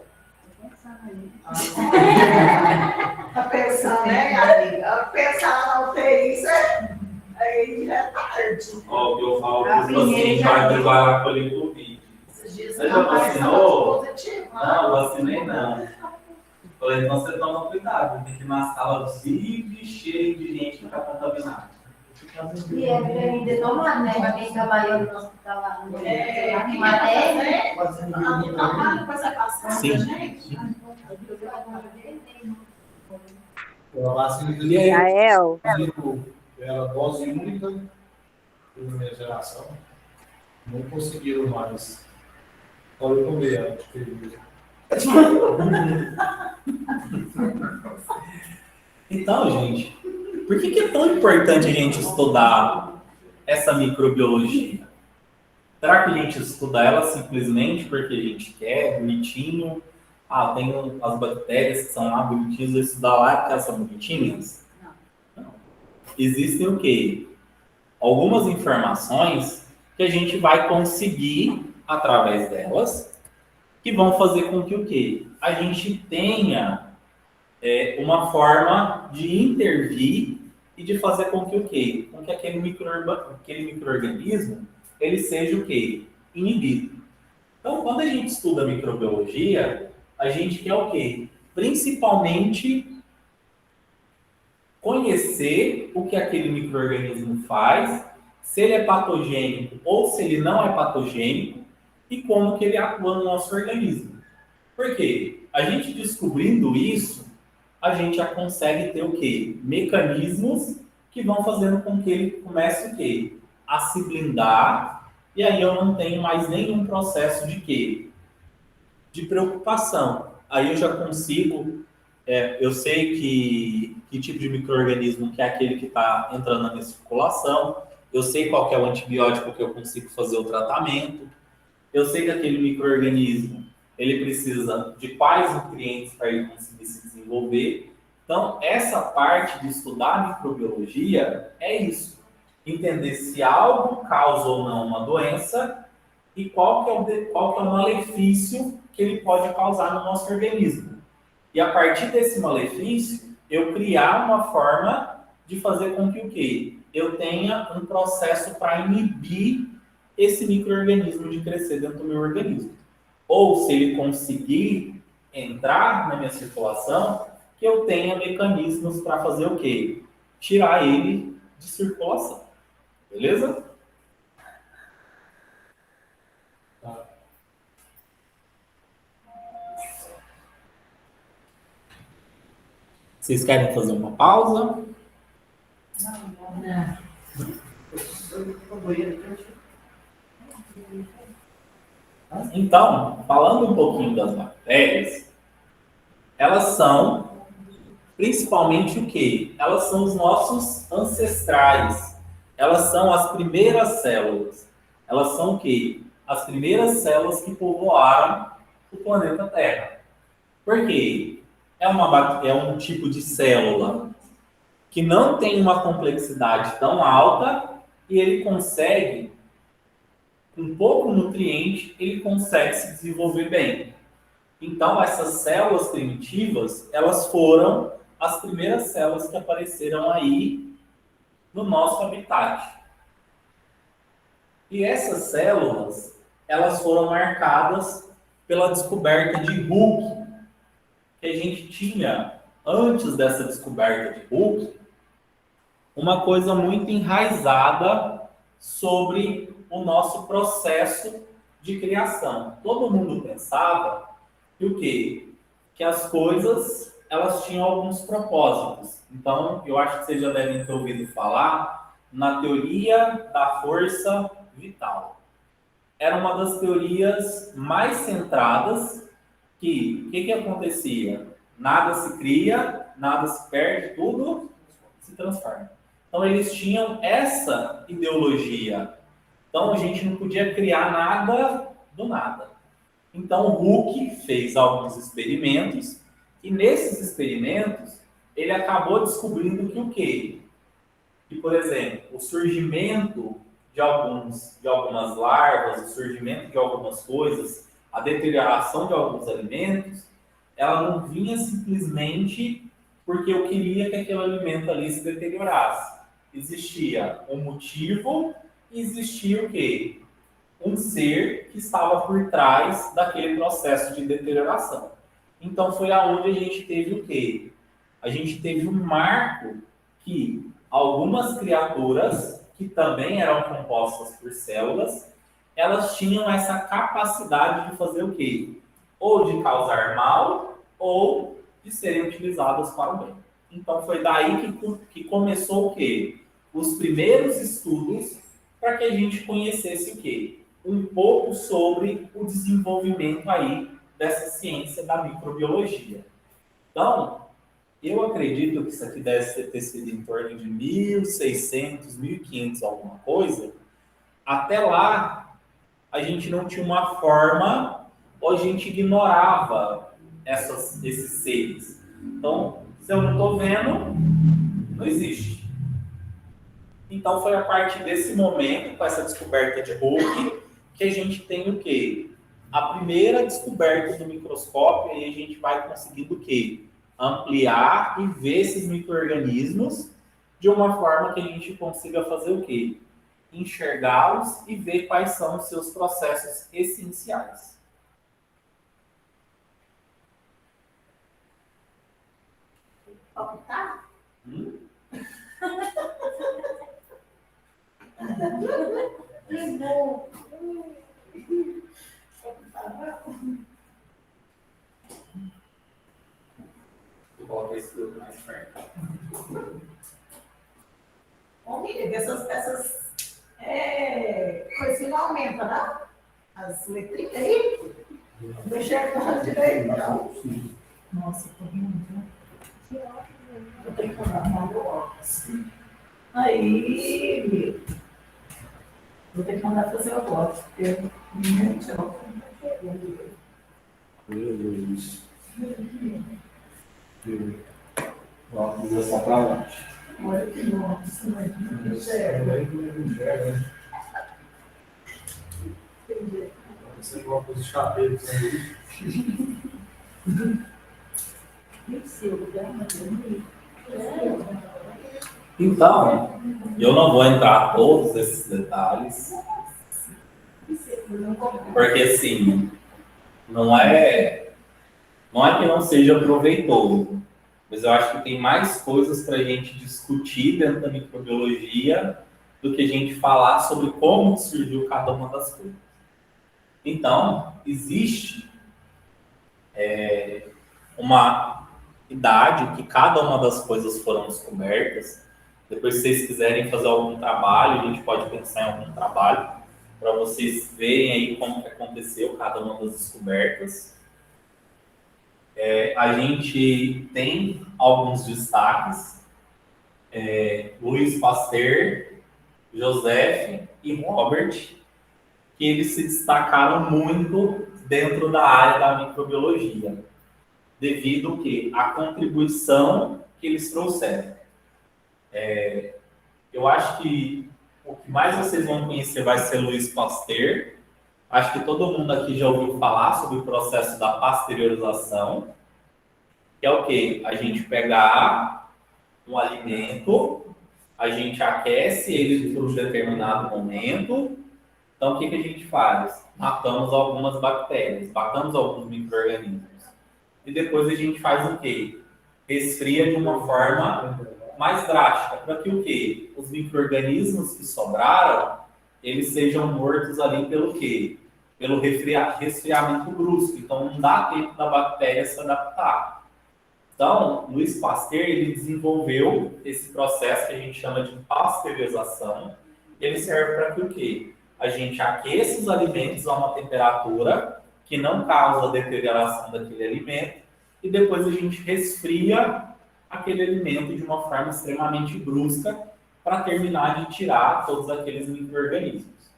Tá pensando, né, amiga? Pensar na UTI, aí já é tarde. Ó, o que eu falo para os pacientes vai trabalhar com ele Covid. Esses dias Você já vacinou? positivo. Não, vacinei não. Falei, então você toma cuidado, tem que ir na sala vive cheio de gente que está contaminada. E é ainda tomar, né? Pra quem trabalhou no hospital lá no Quem Matéria. vai fazer? Depois vai passar, Sim. gente. A vacina que Israel, era dose única, primeira geração. Não conseguiram mais. Olha, eu tomei ela. Então, gente, por que é tão importante a gente estudar essa microbiologia? Será que a gente estuda ela simplesmente porque a gente quer, bonitinho? Tem as bactérias que são lá bonitinhas, eu estudar lá porque elas são bonitinhas? Não. Existem o quê? Algumas informações que a gente vai conseguir, através delas, que vão fazer com que o quê? A gente tenha uma forma de intervir e de fazer com que o quê? Com que aquele micro-organismo ele seja o quê? Inibido. Então, quando a gente estuda microbiologia, a gente quer o quê? Principalmente conhecer o que aquele micro-organismo faz, se ele é patogênico ou se ele não é patogênico e como que ele atua no nosso organismo. Por quê? A gente descobrindo isso, a gente já consegue ter o quê? Mecanismos que vão fazendo com que ele comece o quê? A se blindar, e aí eu não tenho mais nenhum processo de quê? De preocupação. Aí eu já consigo, eu sei que tipo de micro-organismo que é aquele que está entrando na minha circulação, eu sei qual que é o antibiótico que eu consigo fazer o tratamento, eu sei que aquele micro-organismo ele precisa de quais nutrientes para ele conseguir se desenvolver. Então, essa parte de estudar microbiologia é isso. Entender se algo causa ou não uma doença e qual que é o malefício que ele pode causar no nosso organismo. E a partir desse malefício, eu criar uma forma de fazer com que o quê? Eu tenha um processo para inibir esse micro-organismo de crescer dentro do meu organismo. Ou se ele conseguir entrar na minha circulação, que eu tenha mecanismos para fazer o quê? Tirar ele de circulação. Beleza? Vocês querem fazer uma pausa? Não. Então, falando um pouquinho das bactérias, elas são principalmente o quê? Elas são os nossos ancestrais. Elas são as primeiras células. Elas são o quê? As primeiras células que povoaram o planeta Terra. Por quê? É um tipo de célula que não tem uma complexidade tão alta e ele consegue, com pouco nutriente, ele consegue se desenvolver bem. Então, essas células primitivas, elas foram as primeiras células que apareceram aí no nosso habitat. E essas células, elas foram marcadas pela descoberta de Hooke, que a gente tinha, antes dessa descoberta de Hooke, uma coisa muito enraizada sobre o nosso processo de criação. Todo mundo pensava que o quê? Que as coisas, elas tinham alguns propósitos. Então, eu acho que vocês já devem ter ouvido falar na teoria da força vital. Era uma das teorias mais centradas que, o que acontecia? Nada se cria, nada se perde, tudo se transforma. Então, eles tinham essa ideologia. Então, a gente não podia criar nada do nada. Então, o Hooke fez alguns experimentos e nesses experimentos ele acabou descobrindo que o quê? Que, por exemplo, o surgimento de algumas larvas, o surgimento de algumas coisas, a deterioração de alguns alimentos, ela não vinha simplesmente porque eu queria que aquele alimento ali se deteriorasse. Existia um motivo e existia o quê? Um ser que estava por trás daquele processo de deterioração. Então foi aonde a gente teve o quê? A gente teve um marco que algumas criaturas, que também eram compostas por células, elas tinham essa capacidade de fazer o quê? Ou de causar mal, ou de serem utilizadas para o bem. Então foi daí que começou o quê? Os primeiros estudos para que a gente conhecesse o quê? Um pouco sobre o desenvolvimento aí dessa ciência da microbiologia. Então, eu acredito que isso aqui deve ter sido em torno de 1600, 1500, alguma coisa. Até lá, a gente não tinha uma forma, ou a gente ignorava esses seres. Então, se eu não estou vendo, não existe. Então, foi a partir desse momento, com essa descoberta de Hooke, que a gente tem o quê? A primeira descoberta do microscópio, e a gente vai conseguindo o quê? Ampliar e ver esses micro-organismos de uma forma que a gente consiga fazer o quê? Enxergá-los e ver quais são os seus processos essenciais. Tá? Que bom. Vou colocar esse grupo mais perto. Ô, Miriam, essas coisas não aumentam, não? As letrinhas aí? Não enxerga direito, não. Nossa, tô rindo, né? Eu tenho que falar mal do óculos. Aí, Miriam. Vou ter que mandar fazer o óculos, porque realmente o óculos não tá chegando. Meu Deus. O óculos é só pra lá. Olha que nossa, não enxerga. Não enxerga. Você coloca os chapéus sanduíche. Então, eu não vou entrar em todos esses detalhes, porque assim, não é que não seja proveitoso, mas eu acho que tem mais coisas para a gente discutir dentro da microbiologia do que a gente falar sobre como surgiu cada uma das coisas. Então, existe uma idade que cada uma das coisas foram descobertas. Depois, se vocês quiserem fazer algum trabalho, a gente pode pensar em algum trabalho para vocês verem aí como que aconteceu cada uma das descobertas. A gente tem alguns destaques. Louis Pasteur, Joseph e Robert, que eles se destacaram muito dentro da área da microbiologia, devido à contribuição que eles trouxeram. Eu acho que o que mais vocês vão conhecer vai ser Louis Pasteur. Acho que todo mundo aqui já ouviu falar sobre o processo da pasteurização, que é o quê? A gente pegar um alimento, a gente aquece ele por um determinado momento. Então, o que a gente faz? Matamos algumas bactérias, matamos alguns micro-organismos. E depois a gente faz o quê? Resfria de uma forma mais drástica, para que o quê? Os micro-organismos que sobraram, eles sejam mortos ali pelo quê? Pelo resfriamento brusco. Então, não dá tempo da bactéria se adaptar. Então, Louis Pasteur, ele desenvolveu esse processo que a gente chama de pasteurização. Ele serve para que o quê? A gente aqueça os alimentos a uma temperatura que não causa a deterioração daquele alimento e depois a gente resfria aquele alimento de uma forma extremamente brusca para terminar de tirar todos aqueles micro-organismos.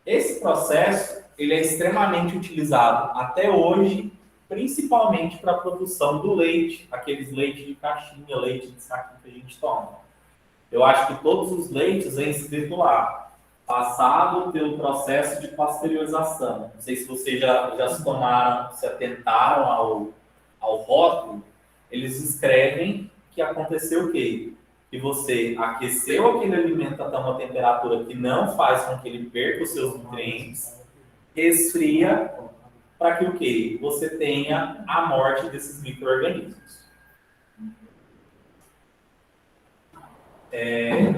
Esse processo ele é extremamente utilizado até hoje, principalmente para a produção do leite, aqueles leites de caixinha, leite de saquinho que a gente toma. Eu acho que todos os leites vêm escrito lá, passado pelo processo de pasteurização. Não sei se vocês já se tomaram, se atentaram ao rótulo, eles escrevem que aconteceu o quê? Que você aqueceu aquele alimento até uma temperatura que não faz com que ele perca os seus nutrientes, resfria para que o quê? Você tenha a morte desses micro-organismos.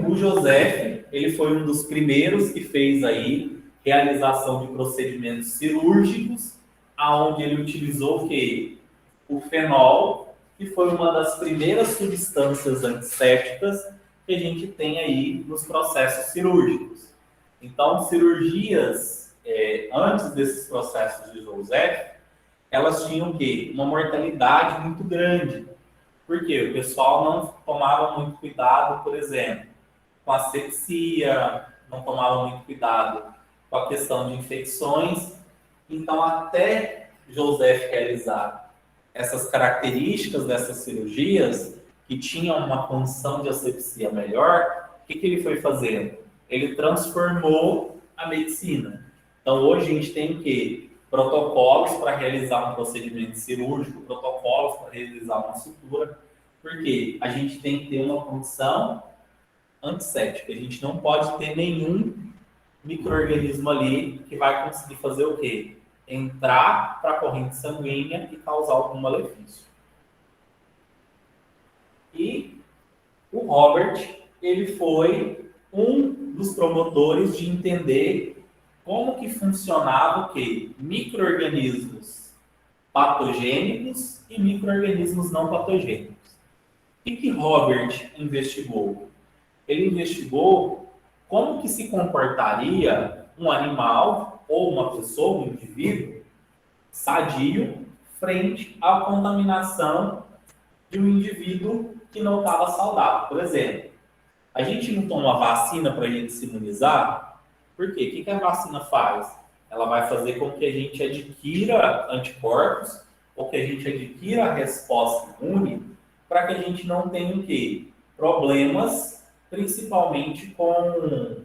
O Joseph, ele foi um dos primeiros que fez aí realização de procedimentos cirúrgicos, aonde ele utilizou o quê? O fenol, que foi uma das primeiras substâncias antissépticas que a gente tem aí nos processos cirúrgicos. Então, cirurgias antes desses processos de Joseph, elas tinham o quê? Uma mortalidade muito grande. Por quê? O pessoal não tomava muito cuidado, por exemplo, com a asepsia, não tomava muito cuidado com a questão de infecções. Então, até Joseph realizar essas características dessas cirurgias, que tinham uma condição de asepsia melhor, o que ele foi fazendo? Ele transformou a medicina. Então, hoje a gente tem o quê? Protocolos para realizar um procedimento cirúrgico, protocolos para realizar uma sutura, porque a gente tem que ter uma condição antisséptica. A gente não pode ter nenhum micro-organismo ali que vai conseguir fazer o quê? Entrar para a corrente sanguínea e causar algum malefício. E o Robert, ele foi um dos promotores de entender como que funcionava o quê? Micro-organismos patogênicos e micro-organismos não patogênicos. O que Robert investigou? Ele investigou como que se comportaria um animal ou uma pessoa, um indivíduo sadio frente à contaminação de um indivíduo que não estava saudável. Por exemplo, a gente não toma vacina para a gente se imunizar. Por quê? O que a vacina faz? Ela vai fazer com que a gente adquira anticorpos ou que a gente adquira a resposta imune para que a gente não tenha o quê? Problemas, principalmente com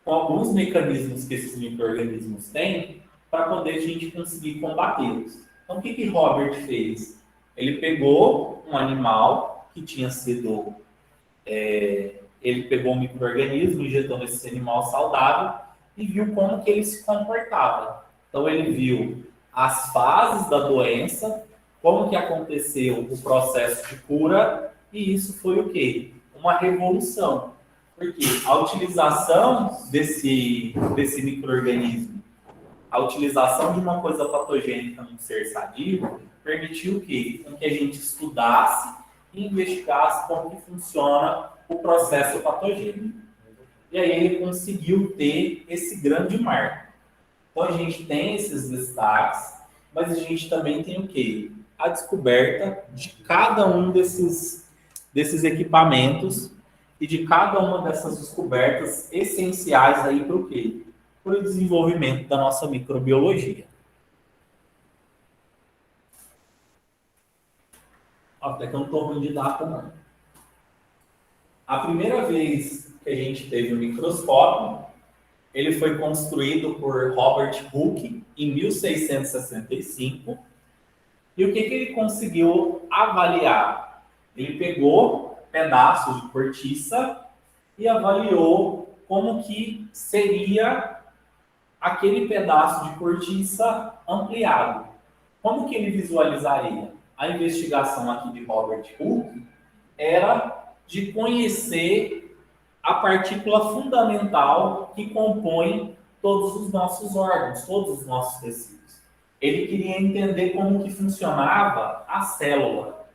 com alguns mecanismos que esses micro-organismos têm para poder a gente conseguir combatê-los. Então, o que que Robert fez? Ele pegou um animal que tinha sido... ele pegou um micro-organismo, injetou nesse animal saudável e viu como que ele se comportava. Então, ele viu as fases da doença, como que aconteceu o processo de cura, e isso foi o quê? Uma revolução. Porque a utilização desse micro-organismo, a utilização de uma coisa patogênica num ser sadio, permitiu que a gente estudasse e investigasse como que funciona o processo patogênico. E aí ele conseguiu ter esse grande marco. Então a gente tem esses destaques, mas a gente também tem o quê? A descoberta de cada um desses equipamentos e de cada uma dessas descobertas essenciais aí para o quê? Para o desenvolvimento da nossa microbiologia. Até que eu não estou ruim de data, não. A primeira vez que a gente teve o microscópio, ele foi construído por Robert Hooke em 1665. E o que ele conseguiu avaliar? Ele pegou pedaços de cortiça e avaliou como que seria aquele pedaço de cortiça ampliado. Como que ele visualizaria? A investigação aqui de Robert Hooke era de conhecer a partícula fundamental que compõe todos os nossos órgãos, todos os nossos tecidos. Ele queria entender como que funcionava a célula.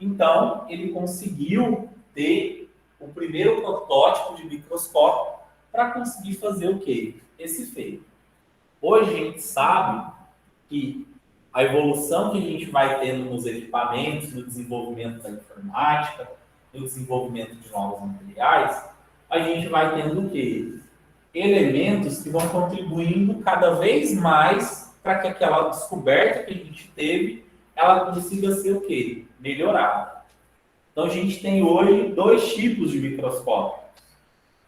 Então, ele conseguiu ter o primeiro protótipo de microscópio para conseguir fazer o quê? Esse feito. Hoje a gente sabe que a evolução que a gente vai tendo nos equipamentos, no desenvolvimento da informática, no desenvolvimento de novos materiais, a gente vai tendo o quê? Elementos que vão contribuindo cada vez mais para que aquela descoberta que a gente teve, ela consiga ser o quê? Melhorada. Então a gente tem hoje dois tipos de microscópio.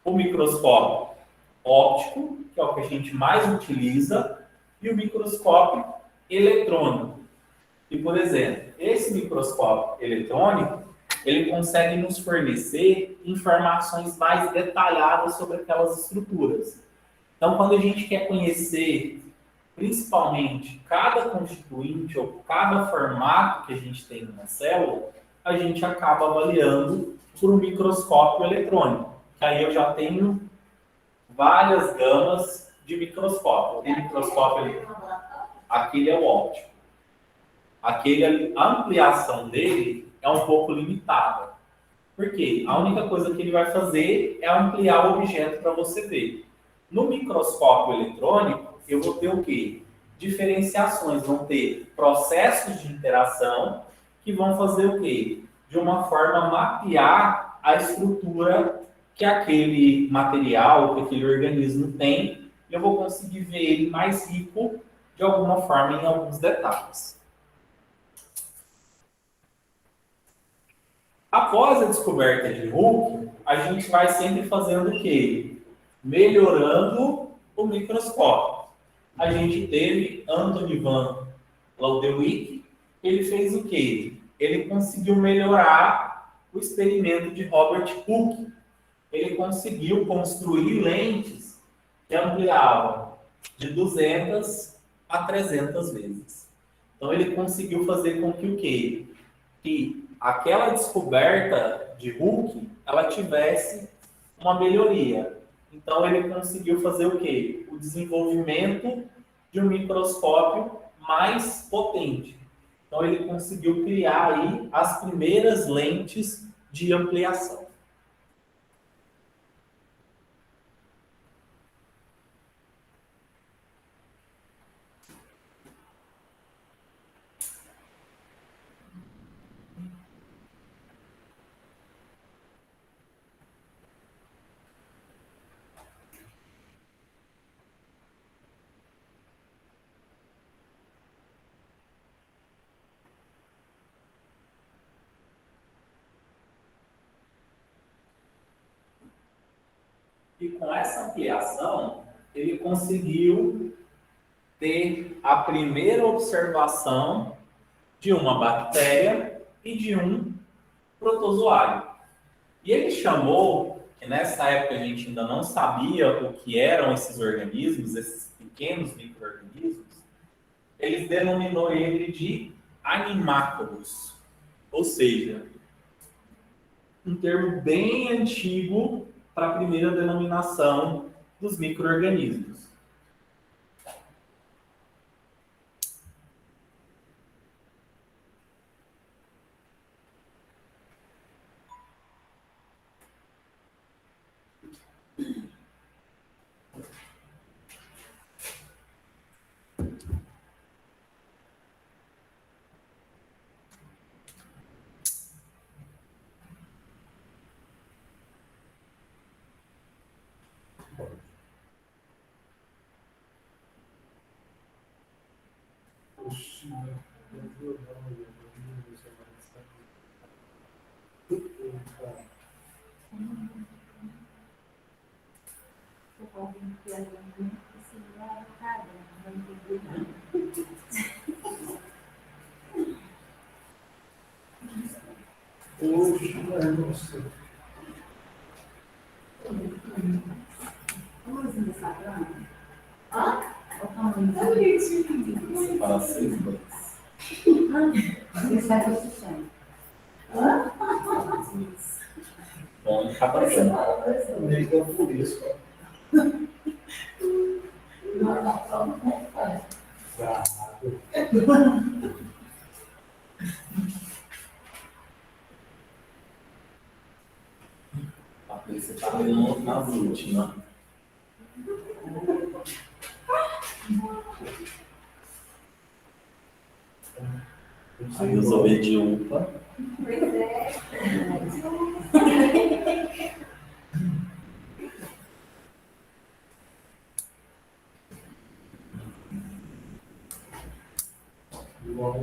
O microscópio óptico, que é o que a gente mais utiliza, e o microscópio eletrônico. E, por exemplo, esse microscópio eletrônico, ele consegue nos fornecer informações mais detalhadas sobre aquelas estruturas. Então, quando a gente quer conhecer, principalmente, cada constituinte ou cada formato que a gente tem numa célula, a gente acaba avaliando por um microscópio eletrônico. Aí eu já tenho várias gamas de microscópio. Tem microscópio ali, aquele é o óptico. Aquele, a ampliação dele é um pouco limitada. Por quê? A única coisa que ele vai fazer é ampliar o objeto para você ver. No microscópio eletrônico, eu vou ter o quê? Diferenciações, vão ter processos de interação que vão fazer o quê? De uma forma mapear a estrutura que aquele material, que aquele organismo tem, e eu vou conseguir ver ele mais rico de alguma forma em alguns detalhes. Após a descoberta de Hooke, a gente vai sempre fazendo o quê? Melhorando o microscópio. A gente teve Anthony van Leeuwenhoek, ele fez o quê? Ele conseguiu melhorar o experimento de Robert Hooke. Ele conseguiu construir lentes que ampliavam de 200 a 300 vezes. Então ele conseguiu fazer com que o quê? Que aquela descoberta de Hooke, ela tivesse uma melhoria. Então ele conseguiu fazer o quê? O desenvolvimento de um microscópio mais potente. Então ele conseguiu criar aí as primeiras lentes de ampliação. E com essa ampliação, ele conseguiu ter a primeira observação de uma bactéria e de um protozoário. E ele chamou, que nessa época a gente ainda não sabia o que eram esses organismos, esses pequenos micro-organismos, ele denominou ele de animáculos. Ou seja, um termo bem antigo para a primeira denominação dos micro-organismos. Para seis banhos. Bom, acaba sendo. Nem que é por isso, cara. Você está vendo nas últimas. Aí os obediúpa. Pois é. Igual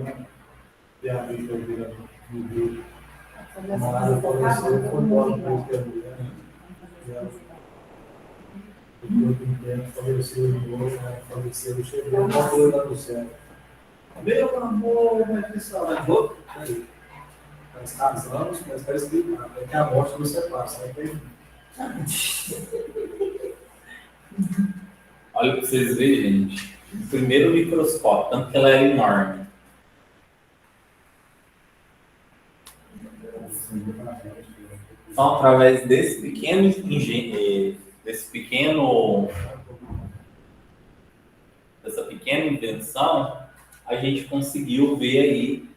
tem a amiga vira no Rio. Mas apareceu, foi embora depois que a mulher, né? Depois de um tempo, faleceu de novo, né? Faleceu, chegou, morreu lá do céu. Meu amor, mas que saudade. Aí, nós casamos, mas está escrito nada. É que a morte você passa, né? Olha para vocês verem, gente. O primeiro microscópio, tanto que ela era enorme. Então, através dessa pequena invenção, a gente conseguiu ver aí,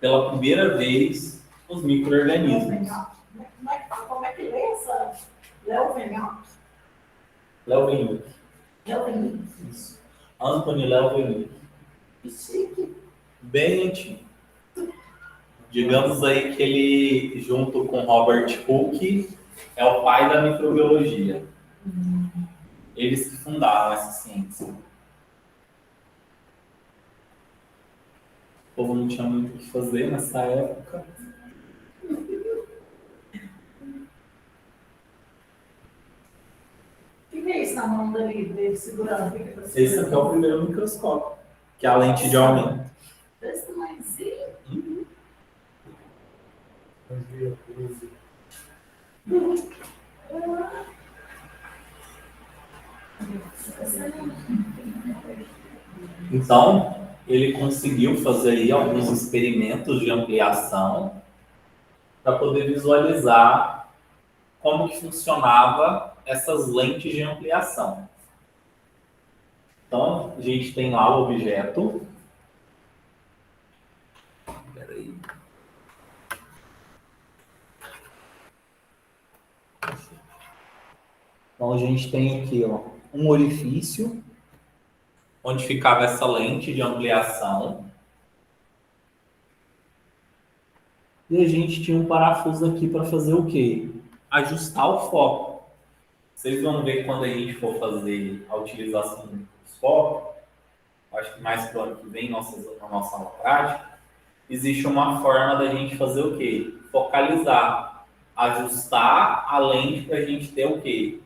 pela primeira vez, os micro-organismos. Como é que lê essa? Leeuwenhoek. Leeuwenhoek. Leeuwenhoek. Isso. Anthony Leeuwenhoek. Que chique. Bem antigo. Digamos aí que ele, junto com Robert Hooke, é o pai da microbiologia. Eles que fundaram essa ciência. O povo não tinha muito o que fazer nessa época. O que é isso na mão dele segurando? Esse aqui é o primeiro microscópio, que é a lente de aumento. Desse tamanhozinho. Então, ele conseguiu fazer aí alguns experimentos de ampliação para poder visualizar como que funcionava essas lentes de ampliação. Então, a gente tem lá o objeto. Peraí. Então, a gente tem aqui, ó, um orifício onde ficava essa lente de ampliação. E a gente tinha um parafuso aqui para fazer o quê? Ajustar o foco. Vocês vão ver quando a gente for fazer a utilização do microscópio, acho que mais para o ano que vem, na nossa aula prática, existe uma forma da gente fazer o quê? Focalizar, ajustar a lente para a gente ter o quê?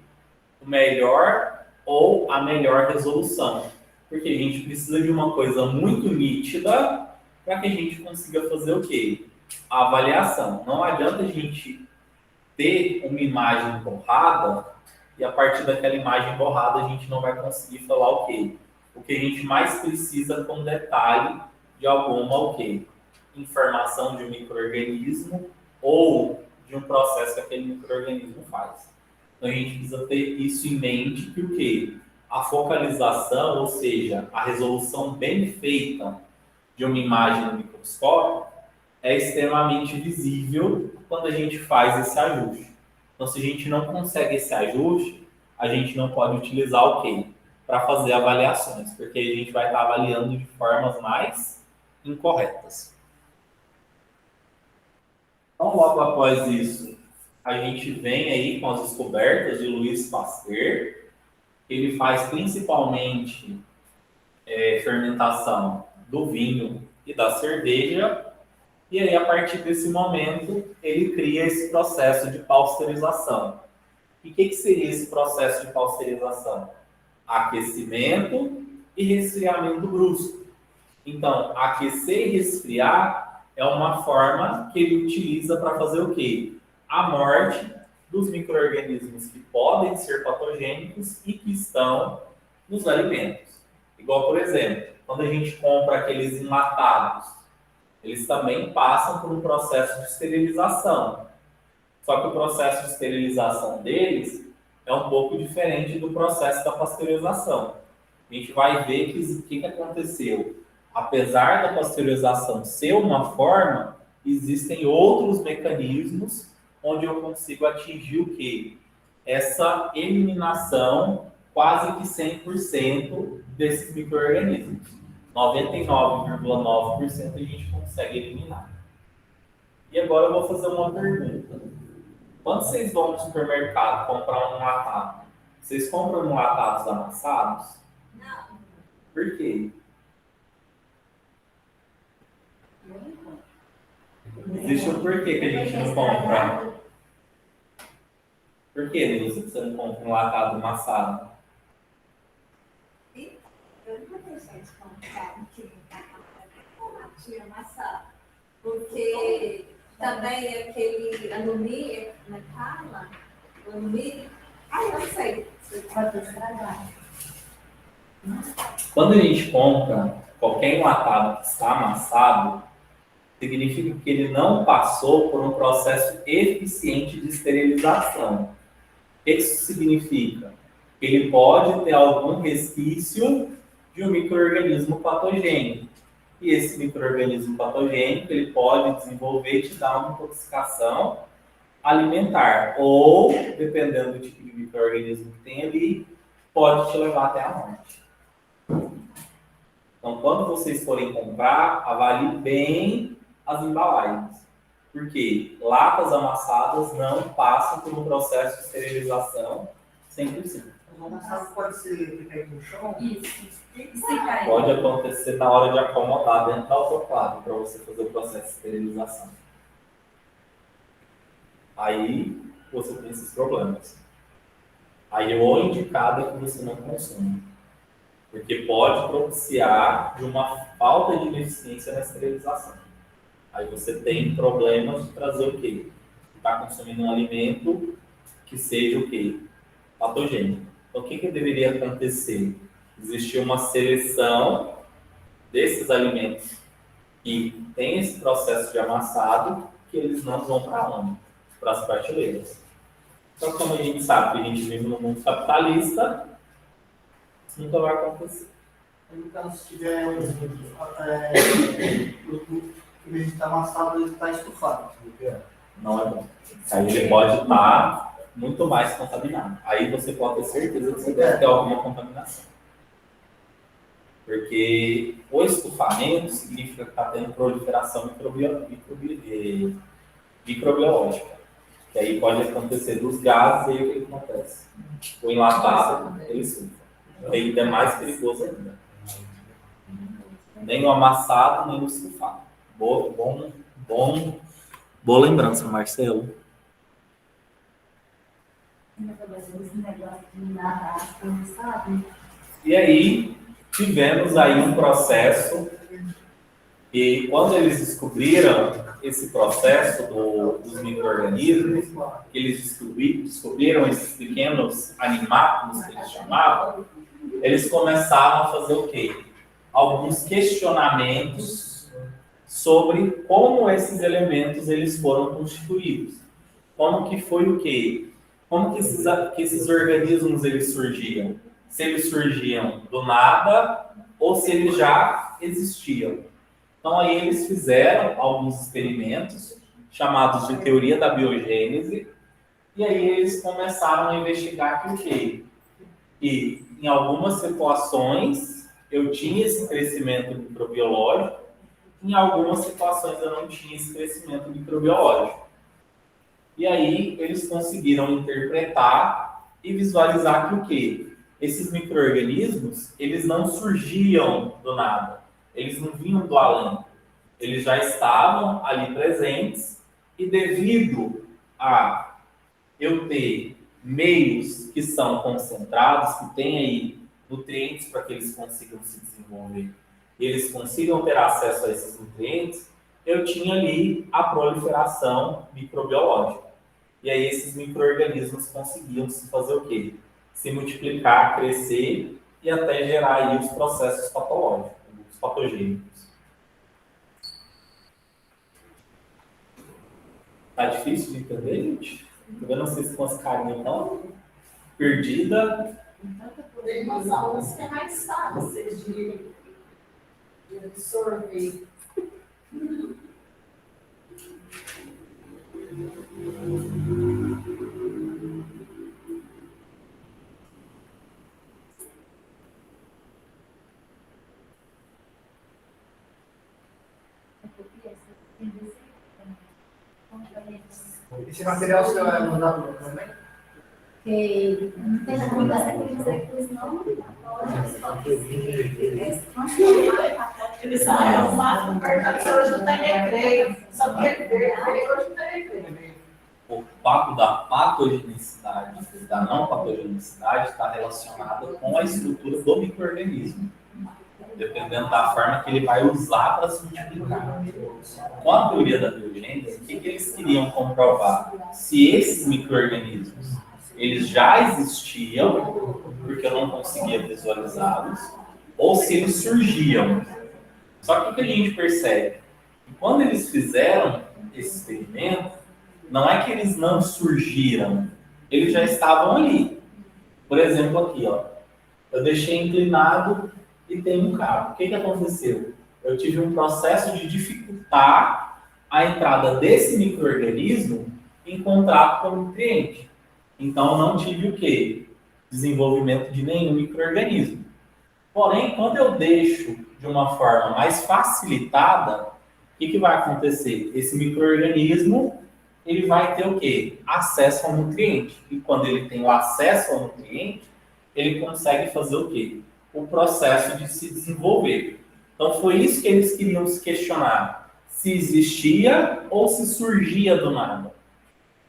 o melhor ou a melhor resolução. Porque a gente precisa de uma coisa muito nítida para que a gente consiga fazer o quê? A avaliação. Não adianta a gente ter uma imagem borrada e a partir daquela imagem borrada a gente não vai conseguir falar o quê? O que a gente mais precisa com detalhe de alguma o quê? Informação de um micro-organismo ou de um processo que aquele micro-organismo faz. Então a gente precisa ter isso em mente que o quê? A focalização, ou seja, a resolução bem feita de uma imagem no microscópio é extremamente visível quando a gente faz esse ajuste. Então, se a gente não consegue esse ajuste, a gente não pode utilizar o quê? Para fazer avaliações, porque a gente vai estar avaliando de formas mais incorretas. Então, logo após isso, a gente vem aí com as descobertas de Louis Pasteur. Ele faz principalmente fermentação do vinho e da cerveja. E aí, a partir desse momento, ele cria esse processo de pasteurização. E o que seria esse processo de pasteurização? Aquecimento e resfriamento brusco. Então, aquecer e resfriar é uma forma que ele utiliza para fazer o quê? A morte dos micro-organismos que podem ser patogênicos e que estão nos alimentos. Igual, por exemplo, quando a gente compra aqueles enlatados, eles também passam por um processo de esterilização. Só que o processo de esterilização deles é um pouco diferente do processo da pasteurização. A gente vai ver que o que aconteceu. Apesar da pasteurização ser uma forma, existem outros mecanismos onde eu consigo atingir o quê? Essa eliminação quase que 100% desses micro-organismos. 99,9% a gente consegue eliminar. E agora eu vou fazer uma pergunta. Quando vocês vão no supermercado comprar um enlatado, vocês compram enlatados amassados? Não. Por quê? Existe um porquê que a gente não compra. Por que, Nilson, você não compra um enlatado amassado? Eu nunca pensei em comprar um quilo de amassado, porque também aquele alumínio, como é que fala? O alumínio, eu não sei. Pode estragar. Quando a gente compra qualquer enlatado que está amassado, significa que ele não passou por um processo eficiente de esterilização. O que isso significa? Que ele pode ter algum resquício de um micro-organismo patogênico. E esse micro-organismo patogênico, ele pode desenvolver e te dar uma intoxicação alimentar. Ou, dependendo do tipo de micro-organismo que tem ali, pode te levar até a morte. Então, quando vocês forem comprar, avalie bem as embalagens. Porque latas amassadas não passam por um processo de esterilização 100%. O amassado pode ser feito no chão? Isso. Se cair. Pode acontecer na hora de acomodar dentro do autoclave para você fazer o processo de esterilização. Aí você tem esses problemas. Aí o indicado é que você não consuma. Porque pode propiciar de uma falta de eficiência na esterilização. Aí você tem problemas de trazer o quê? Está consumindo um alimento que seja o quê? Patogênico. Então, o que deveria acontecer? Existir uma seleção desses alimentos que tem esse processo de amassado, que eles não vão para onde? Para as prateleiras. Então, como a gente sabe que a gente vive no mundo capitalista, isso nunca vai acontecer. Então, se tiver um produto que ele está amassado, ele está estufado. Não é bom. Aí ele pode estar muito mais contaminado. Aí você pode ter certeza que você deve ter alguma contaminação. Porque o estufamento significa que está tendo proliferação microbiológica. Que aí pode acontecer dos gases e aí o que acontece? O enlatado, ele estufa. Ainda é mais perigoso ainda. Nem o amassado, nem o estufado. Boa lembrança, Marcelo. Esse negócio de nadar, sabe? E aí, tivemos aí um processo, e quando eles descobriram esse processo dos micro-organismos, que eles descobriram esses pequenos animáculos que eles chamavam, eles começaram a fazer o quê? Alguns questionamentos sobre como esses elementos eles foram constituídos. Como que foi o quê? Como que esses organismos eles surgiam? Se eles surgiam do nada ou se eles já existiam. Então aí eles fizeram alguns experimentos chamados de teoria da biogênese e aí eles começaram a investigar que o quê? E em algumas situações eu tinha esse crescimento microbiológico, em algumas situações eu não tinha esse crescimento microbiológico. E aí eles conseguiram interpretar e visualizar que o quê? Esses micro-organismos, eles não surgiam do nada, eles não vinham do além, eles já estavam ali presentes e devido a eu ter meios que são concentrados, que têm aí nutrientes para que eles consigam se desenvolver, e eles consigam ter acesso a esses nutrientes, eu tinha ali a proliferação microbiológica. E aí esses micro-organismos conseguiam se fazer o quê? Se multiplicar, crescer e até gerar aí os processos patológicos, os patogênicos. Tá difícil de entender, gente? Eu não sei se com as carinhas não. Perdida. Tem umas aulas que é mais fácil de absorver. Esse material você vai mandar para também? Porque não tem como dar aqueles não. Eles são uma pergunta hoje não tem recreio. Só que recreio hoje não tem recreio. O papo da patogenicidade e da não patogenicidade está relacionado com a estrutura do micro-organismo, dependendo da forma que ele vai usar para se multiplicar. Com a teoria da biogênese, o que eles queriam comprovar? Se esses micro-organismos eles já existiam, porque eu não conseguia visualizá-los, ou se eles surgiam. Só que o que a gente percebe? Que quando eles fizeram esse experimento, não é que eles não surgiram, eles já estavam ali. Por exemplo, aqui, ó, eu deixei inclinado e tem um cabo. O que aconteceu? Eu tive um processo de dificultar a entrada desse micro-organismo em contato com o nutriente. Então, não tive o quê? Desenvolvimento de nenhum micro-organismo. Porém, quando eu deixo de uma forma mais facilitada, o que vai acontecer? Esse micro-organismo ele vai ter o quê? Acesso ao nutriente. E quando ele tem o acesso ao nutriente, ele consegue fazer o quê? O processo de se desenvolver. Então, foi isso que eles queriam se questionar. Se existia ou se surgia do nada.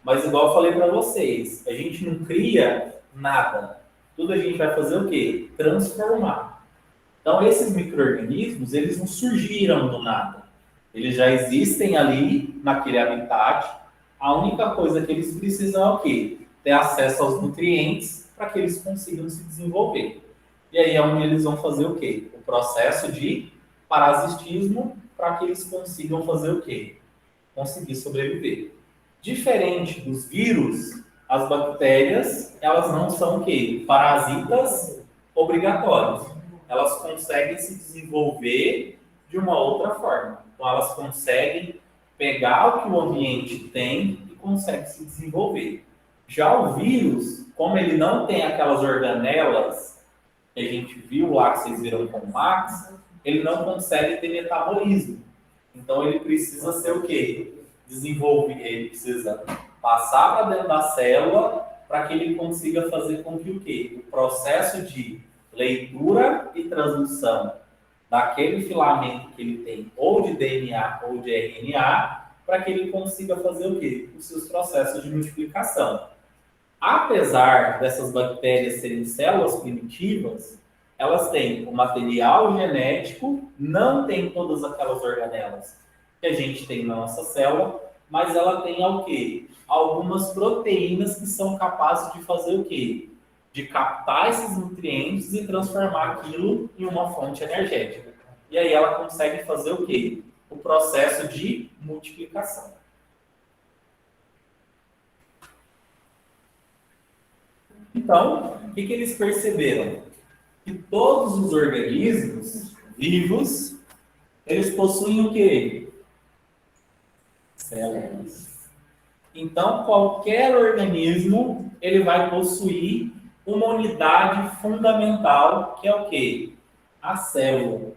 Mas, igual eu falei para vocês, a gente não cria nada. Tudo a gente vai fazer o quê? Transformar. Então, esses micro-organismos, eles não surgiram do nada. Eles já existem ali, naquele habitat. A única coisa que eles precisam é o quê? Ter acesso aos nutrientes para que eles consigam se desenvolver. E aí é onde eles vão fazer o quê? O processo de parasitismo para que eles consigam fazer o quê? Conseguir sobreviver. Diferente dos vírus, as bactérias, elas não são o quê? Parasitas obrigatórios. Elas conseguem se desenvolver de uma outra forma. Então, elas conseguem pegar o que o ambiente tem e conseguem se desenvolver. Já o vírus, como ele não tem aquelas organelas que a gente viu lá, que vocês viram com o Max, ele não consegue ter metabolismo. Então, ele precisa ser o quê? Desenvolver, ele precisa passar para dentro da célula para que ele consiga fazer com que o quê? O processo de leitura e transdução daquele filamento que ele tem, ou de DNA ou de RNA, para que ele consiga fazer o quê? Os seus processos de multiplicação. Apesar dessas bactérias serem células primitivas, elas têm o material genético, não tem todas aquelas organelas que a gente tem na nossa célula, mas ela tem o quê? Algumas proteínas que são capazes de fazer o quê? De captar esses nutrientes e transformar aquilo em uma fonte energética. E aí ela consegue fazer o quê? O processo de multiplicação. Então, o que eles perceberam? Que todos os organismos vivos, eles possuem o quê? Células. Então, qualquer organismo, ele vai possuir uma unidade fundamental, que é o quê? A célula.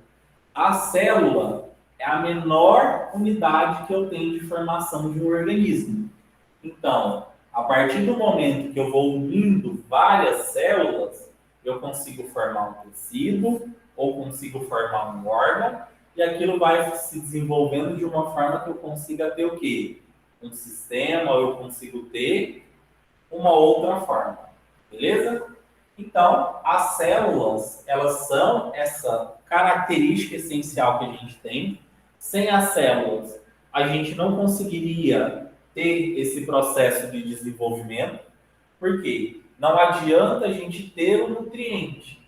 A célula é a menor unidade que eu tenho de formação de um organismo. Então, a partir do momento que eu vou unindo várias células, eu consigo formar um tecido ou consigo formar um órgão e aquilo vai se desenvolvendo de uma forma que eu consiga ter o quê? Um sistema, ou eu consigo ter uma outra forma. Beleza? Então, as células, elas são essa característica essencial que a gente tem. Sem as células, a gente não conseguiria ter esse processo de desenvolvimento. Por quê? Não adianta a gente ter o nutriente.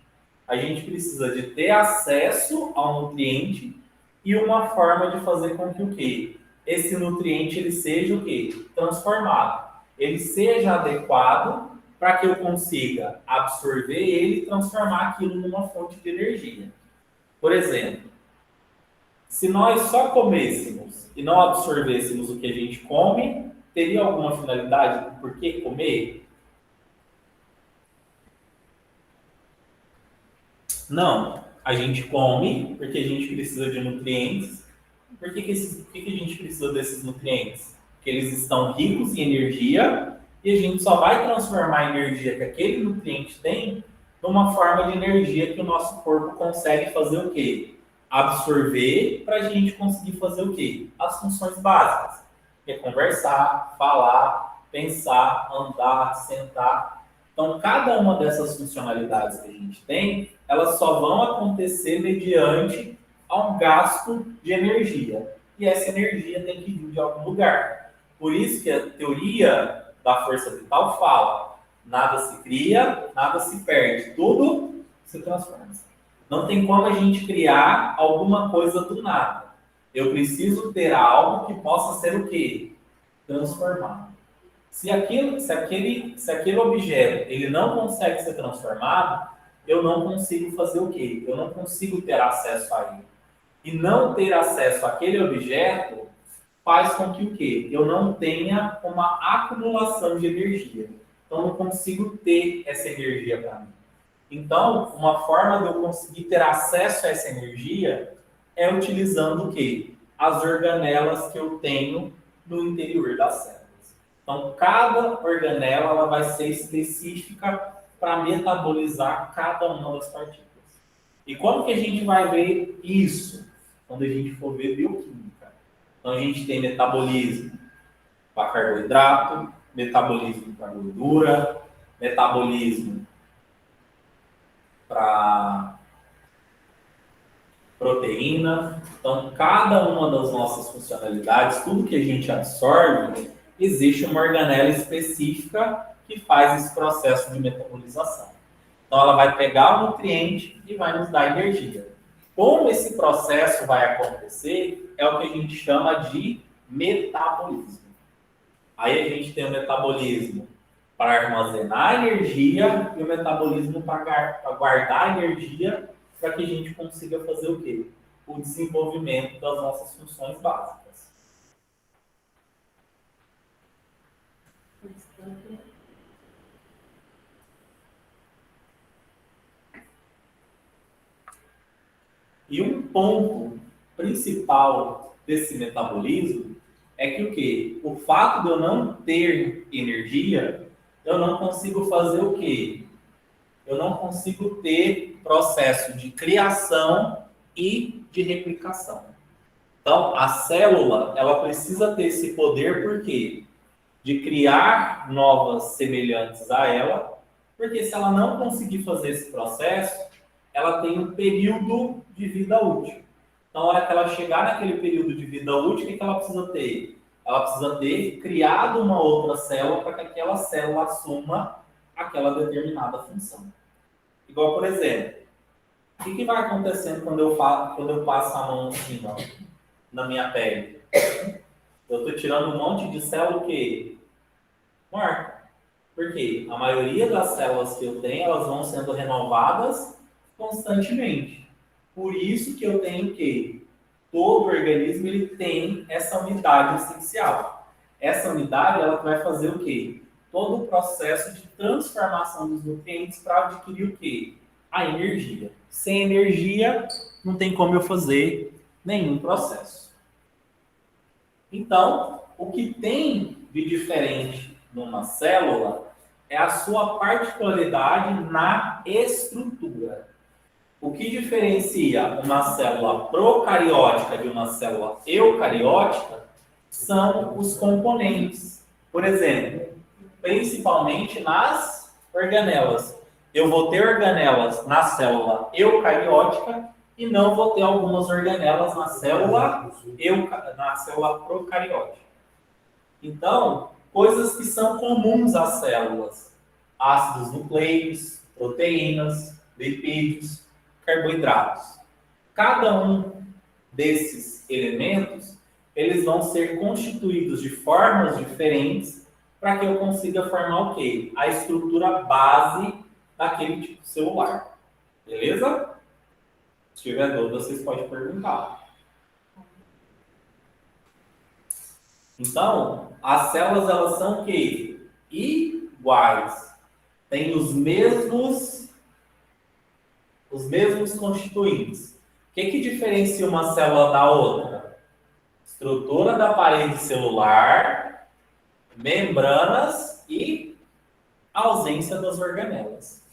A gente precisa de ter acesso ao nutriente e uma forma de fazer com que o quê? Esse nutriente ele seja o quê? Transformado. Ele seja adequado para que eu consiga absorver ele e transformar aquilo numa fonte de energia. Por exemplo, se nós só comêssemos e não absorvêssemos o que a gente come, teria alguma finalidade? Por que comer? Não. A gente come porque a gente precisa de nutrientes. Por que a gente precisa desses nutrientes? Porque eles estão ricos em energia e a gente só vai transformar a energia que aquele nutriente tem numa forma de energia que o nosso corpo consegue fazer o quê? Absorver para a gente conseguir fazer o quê? As funções básicas. Que é conversar, falar, pensar, andar, sentar. Então, cada uma dessas funcionalidades que a gente tem, elas só vão acontecer mediante a um gasto de energia. E essa energia tem que vir de algum lugar. Por isso que a teoria da força vital fala: nada se cria, nada se perde, tudo se transforma. Não tem como a gente criar alguma coisa do nada. Eu preciso ter algo que possa ser o quê? Transformado. Se aquele objeto ele não consegue ser transformado, eu não consigo fazer o quê? Eu não consigo ter acesso a ele. E não ter acesso àquele objeto faz com que o quê? Eu não tenha uma acumulação de energia. Então, eu não consigo ter essa energia para mim. Então, uma forma de eu conseguir ter acesso a essa energia é utilizando o quê? As organelas que eu tenho no interior das células. Então, cada organela ela vai ser específica para metabolizar cada uma das partículas. E como que a gente vai ver isso? Quando a gente for ver bioquímica. Então, a gente tem metabolismo para carboidrato, metabolismo para gordura, metabolismo para proteína. Então, cada uma das nossas funcionalidades, tudo que a gente absorve, existe uma organela específica que faz esse processo de metabolização. Então, ela vai pegar o nutriente e vai nos dar energia. Como esse processo vai acontecer, é o que a gente chama de metabolismo. Aí a gente tem o metabolismo para armazenar energia e o metabolismo para guardar energia para que a gente consiga fazer o quê? O desenvolvimento das nossas funções básicas. E um ponto principal desse metabolismo é que o quê? O fato de eu não ter energia, eu não consigo fazer o quê? Eu não consigo ter processo de criação e de replicação. Então, a célula, ela precisa ter esse poder, por quê? de criar novas semelhantes a ela, porque se ela não conseguir fazer esse processo, ela tem um período de vida útil. Então, na hora que ela chegar naquele período de vida útil, o que ela precisa ter? Ela precisa ter criado uma outra célula para que aquela célula assuma aquela determinada função. Igual, por exemplo, o que vai acontecendo quando eu passo a mão assim, ó, na minha pele? Eu estou tirando um monte de célula que morta. Por quê? A maioria das células que eu tenho, elas vão sendo renovadas constantemente. Por isso que eu tenho que todo organismo ele tem essa unidade essencial. Essa unidade ela vai fazer o quê? Todo o processo de transformação dos nutrientes para adquirir o quê? A energia. Sem energia, não tem como eu fazer nenhum processo. Então, o que tem de diferente numa célula é a sua particularidade na estrutura. O que diferencia uma célula procariótica de uma célula eucariótica são os componentes. Por exemplo, principalmente nas organelas. Eu vou ter organelas na célula eucariótica e não vou ter algumas organelas na célula procariótica. Então, coisas que são comuns às células: ácidos nucleicos, proteínas, lipídios, carboidratos. Cada um desses elementos, eles vão ser constituídos de formas diferentes para que eu consiga formar o quê? A estrutura base daquele tipo celular. Beleza? Se tiver dúvida, vocês podem perguntar. Então, as células, elas são o quê? Iguais. Têm os mesmos constituintes. O que diferencia uma célula da outra? Estrutura da parede celular, membranas e ausência das organelas.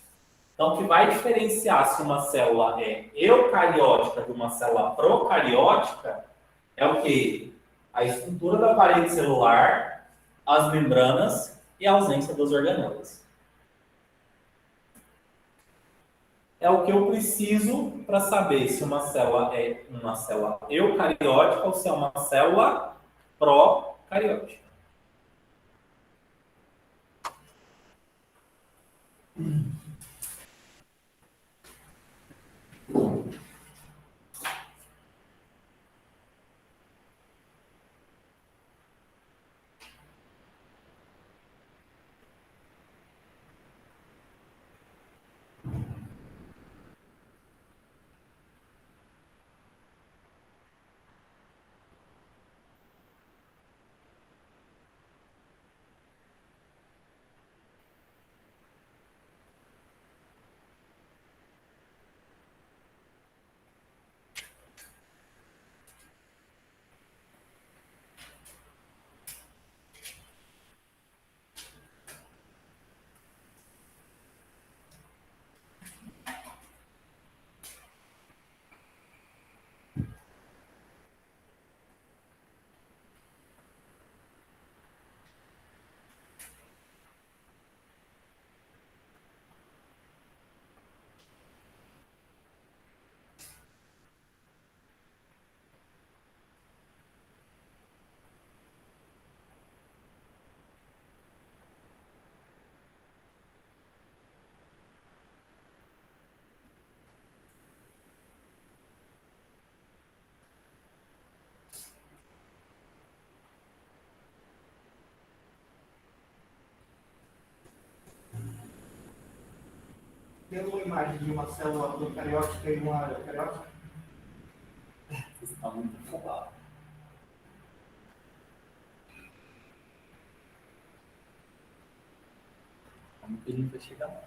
Então, o que vai diferenciar se uma célula é eucariótica de uma célula procariótica é o quê? A estrutura da parede celular, as membranas e a ausência das organelas. É o que eu preciso para saber se uma célula é uma célula eucariótica ou se é uma célula procariótica. Tendo uma imagem de uma célula procariótica e uma eucariótica? Você está muito afobado. Como que a gente vai chegar lá?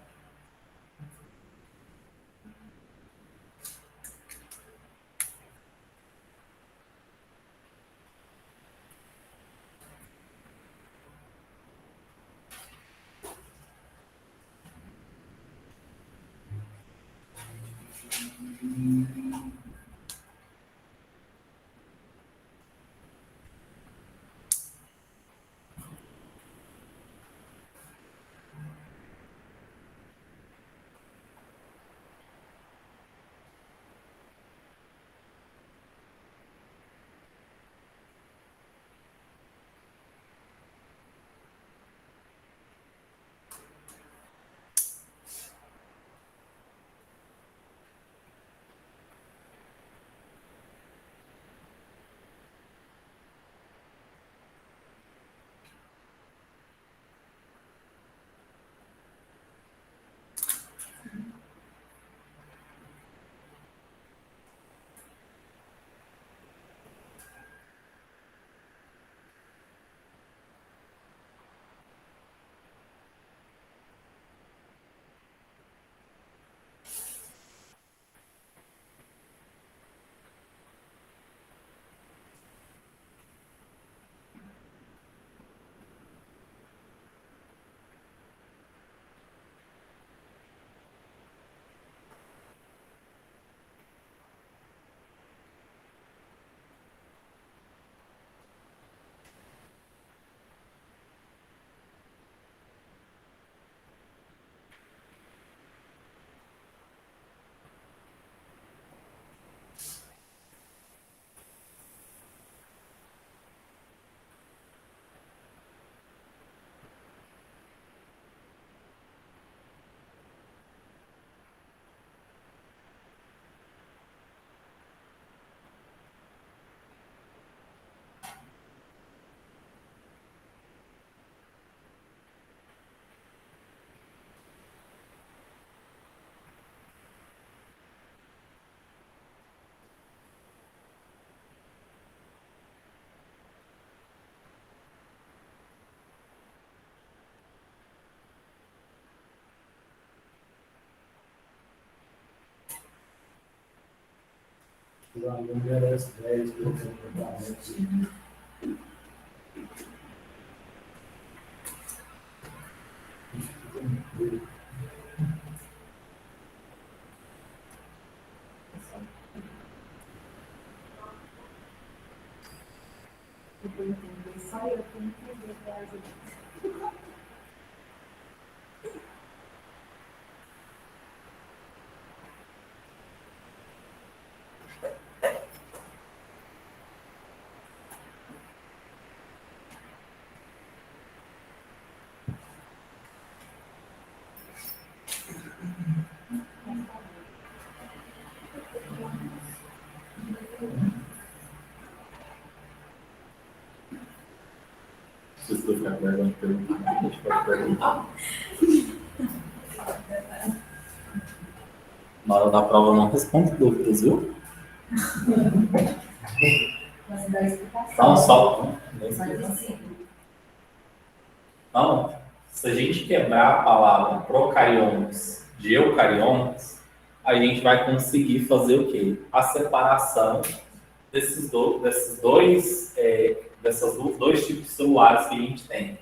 O aluno era as 10 do comportamento. Só eu que não entendi. Se você ficar perguntando, a gente pode perguntar. Na hora da prova não responde dúvidas, viu? Mas dá explicação. Não, só. Mas assim, Então, se a gente quebrar a palavra procariontes de eucariontes, a gente vai conseguir fazer o quê? A separação desses dois tipos celulares que a gente tem.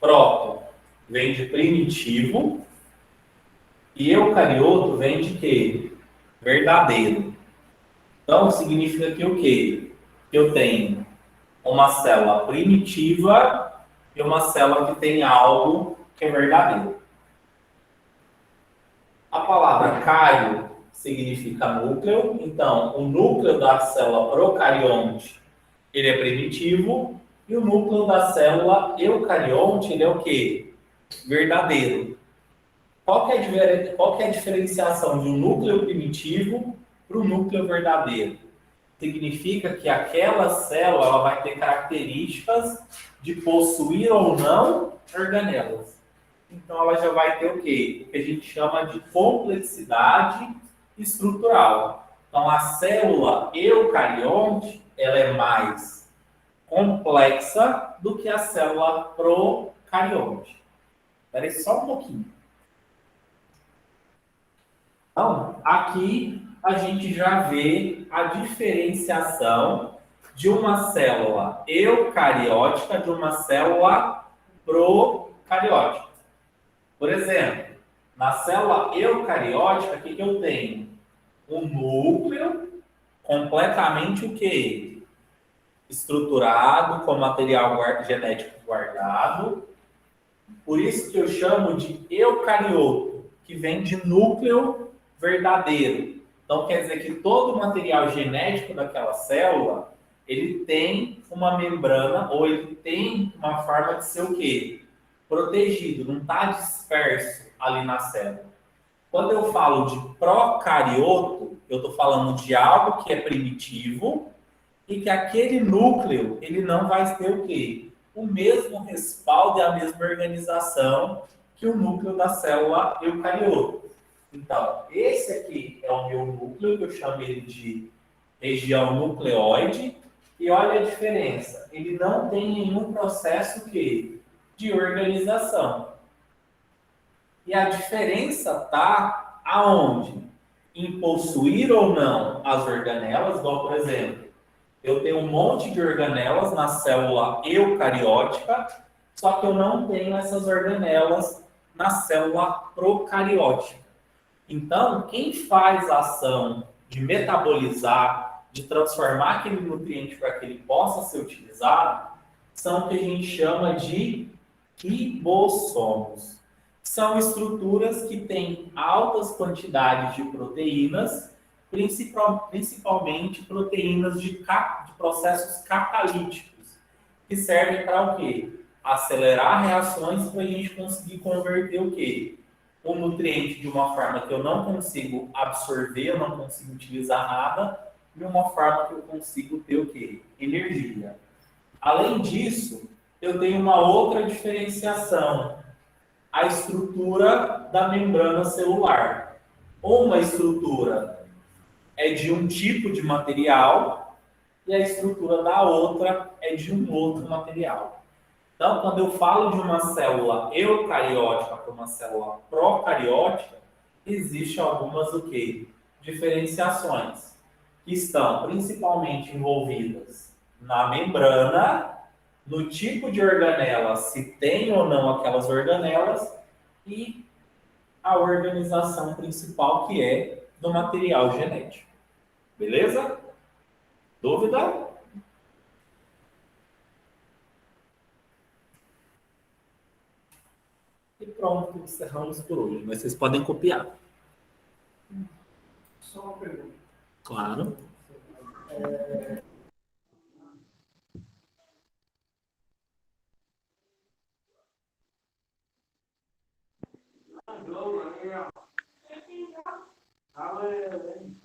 Próton vem de primitivo e eucarioto vem de quê? Verdadeiro. Então, significa que o quê? Que eu tenho uma célula primitiva e uma célula que tem algo que é verdadeiro. A palavra cario significa núcleo, então o núcleo da célula procarionte ele é primitivo e o núcleo da célula eucarionte ele é o quê? Verdadeiro. Qual que é a diferenciação de um núcleo primitivo para o núcleo verdadeiro? Significa que aquela célula ela vai ter características de possuir ou não organelas. Então, ela já vai ter o quê? O que a gente chama de complexidade estrutural. Então, a célula eucarionte, ela é mais complexa do que a célula procarionte. Espera aí só um pouquinho. Então, aqui a gente já vê a diferenciação de uma célula eucariótica de uma célula procariótica. Por exemplo, na célula eucariótica, o que eu tenho? Um núcleo completamente o quê? Estruturado, com material genético guardado. Por isso que eu chamo de eucarioto, que vem de núcleo verdadeiro. Então, quer dizer que todo o material genético daquela célula, ele tem uma membrana, ou ele tem uma forma de ser o quê? Protegido, não está disperso ali na célula. Quando eu falo de procarioto, eu estou falando de algo que é primitivo e que aquele núcleo, ele não vai ter o quê? O mesmo respaldo e a mesma organização que o núcleo da célula eucarioto. Então, esse aqui é o meu núcleo, eu chamo ele de região nucleoide, e olha a diferença, ele não tem nenhum processo que de organização. E a diferença está aonde? Em possuir ou não as organelas, igual, por exemplo, eu tenho um monte de organelas na célula eucariótica, só que eu não tenho essas organelas na célula procariótica. Então, quem faz a ação de metabolizar, de transformar aquele nutriente para que ele possa ser utilizado, são o que a gente chama de ribossomos. São estruturas que têm altas quantidades de proteínas, principalmente proteínas de processos catalíticos, que servem para o quê? Acelerar reações para a gente conseguir converter o quê? O nutriente de uma forma que eu não consigo absorver, eu não consigo utilizar nada, de uma forma que eu consigo ter o quê? Energia. Além disso, eu tenho uma outra diferenciação, a estrutura da membrana celular. Uma estrutura é de um tipo de material e a estrutura da outra é de um outro material. Então, quando eu falo de uma célula eucariótica para uma célula procariótica, existem algumas o quê? Diferenciações. estão principalmente envolvidas na membrana, no tipo de organela, se tem ou não aquelas organelas, e a organização principal, que é do material genético. Beleza? Dúvida? E pronto, encerramos por hoje. Mas vocês podem copiar. Só uma pergunta. Claro. Alô,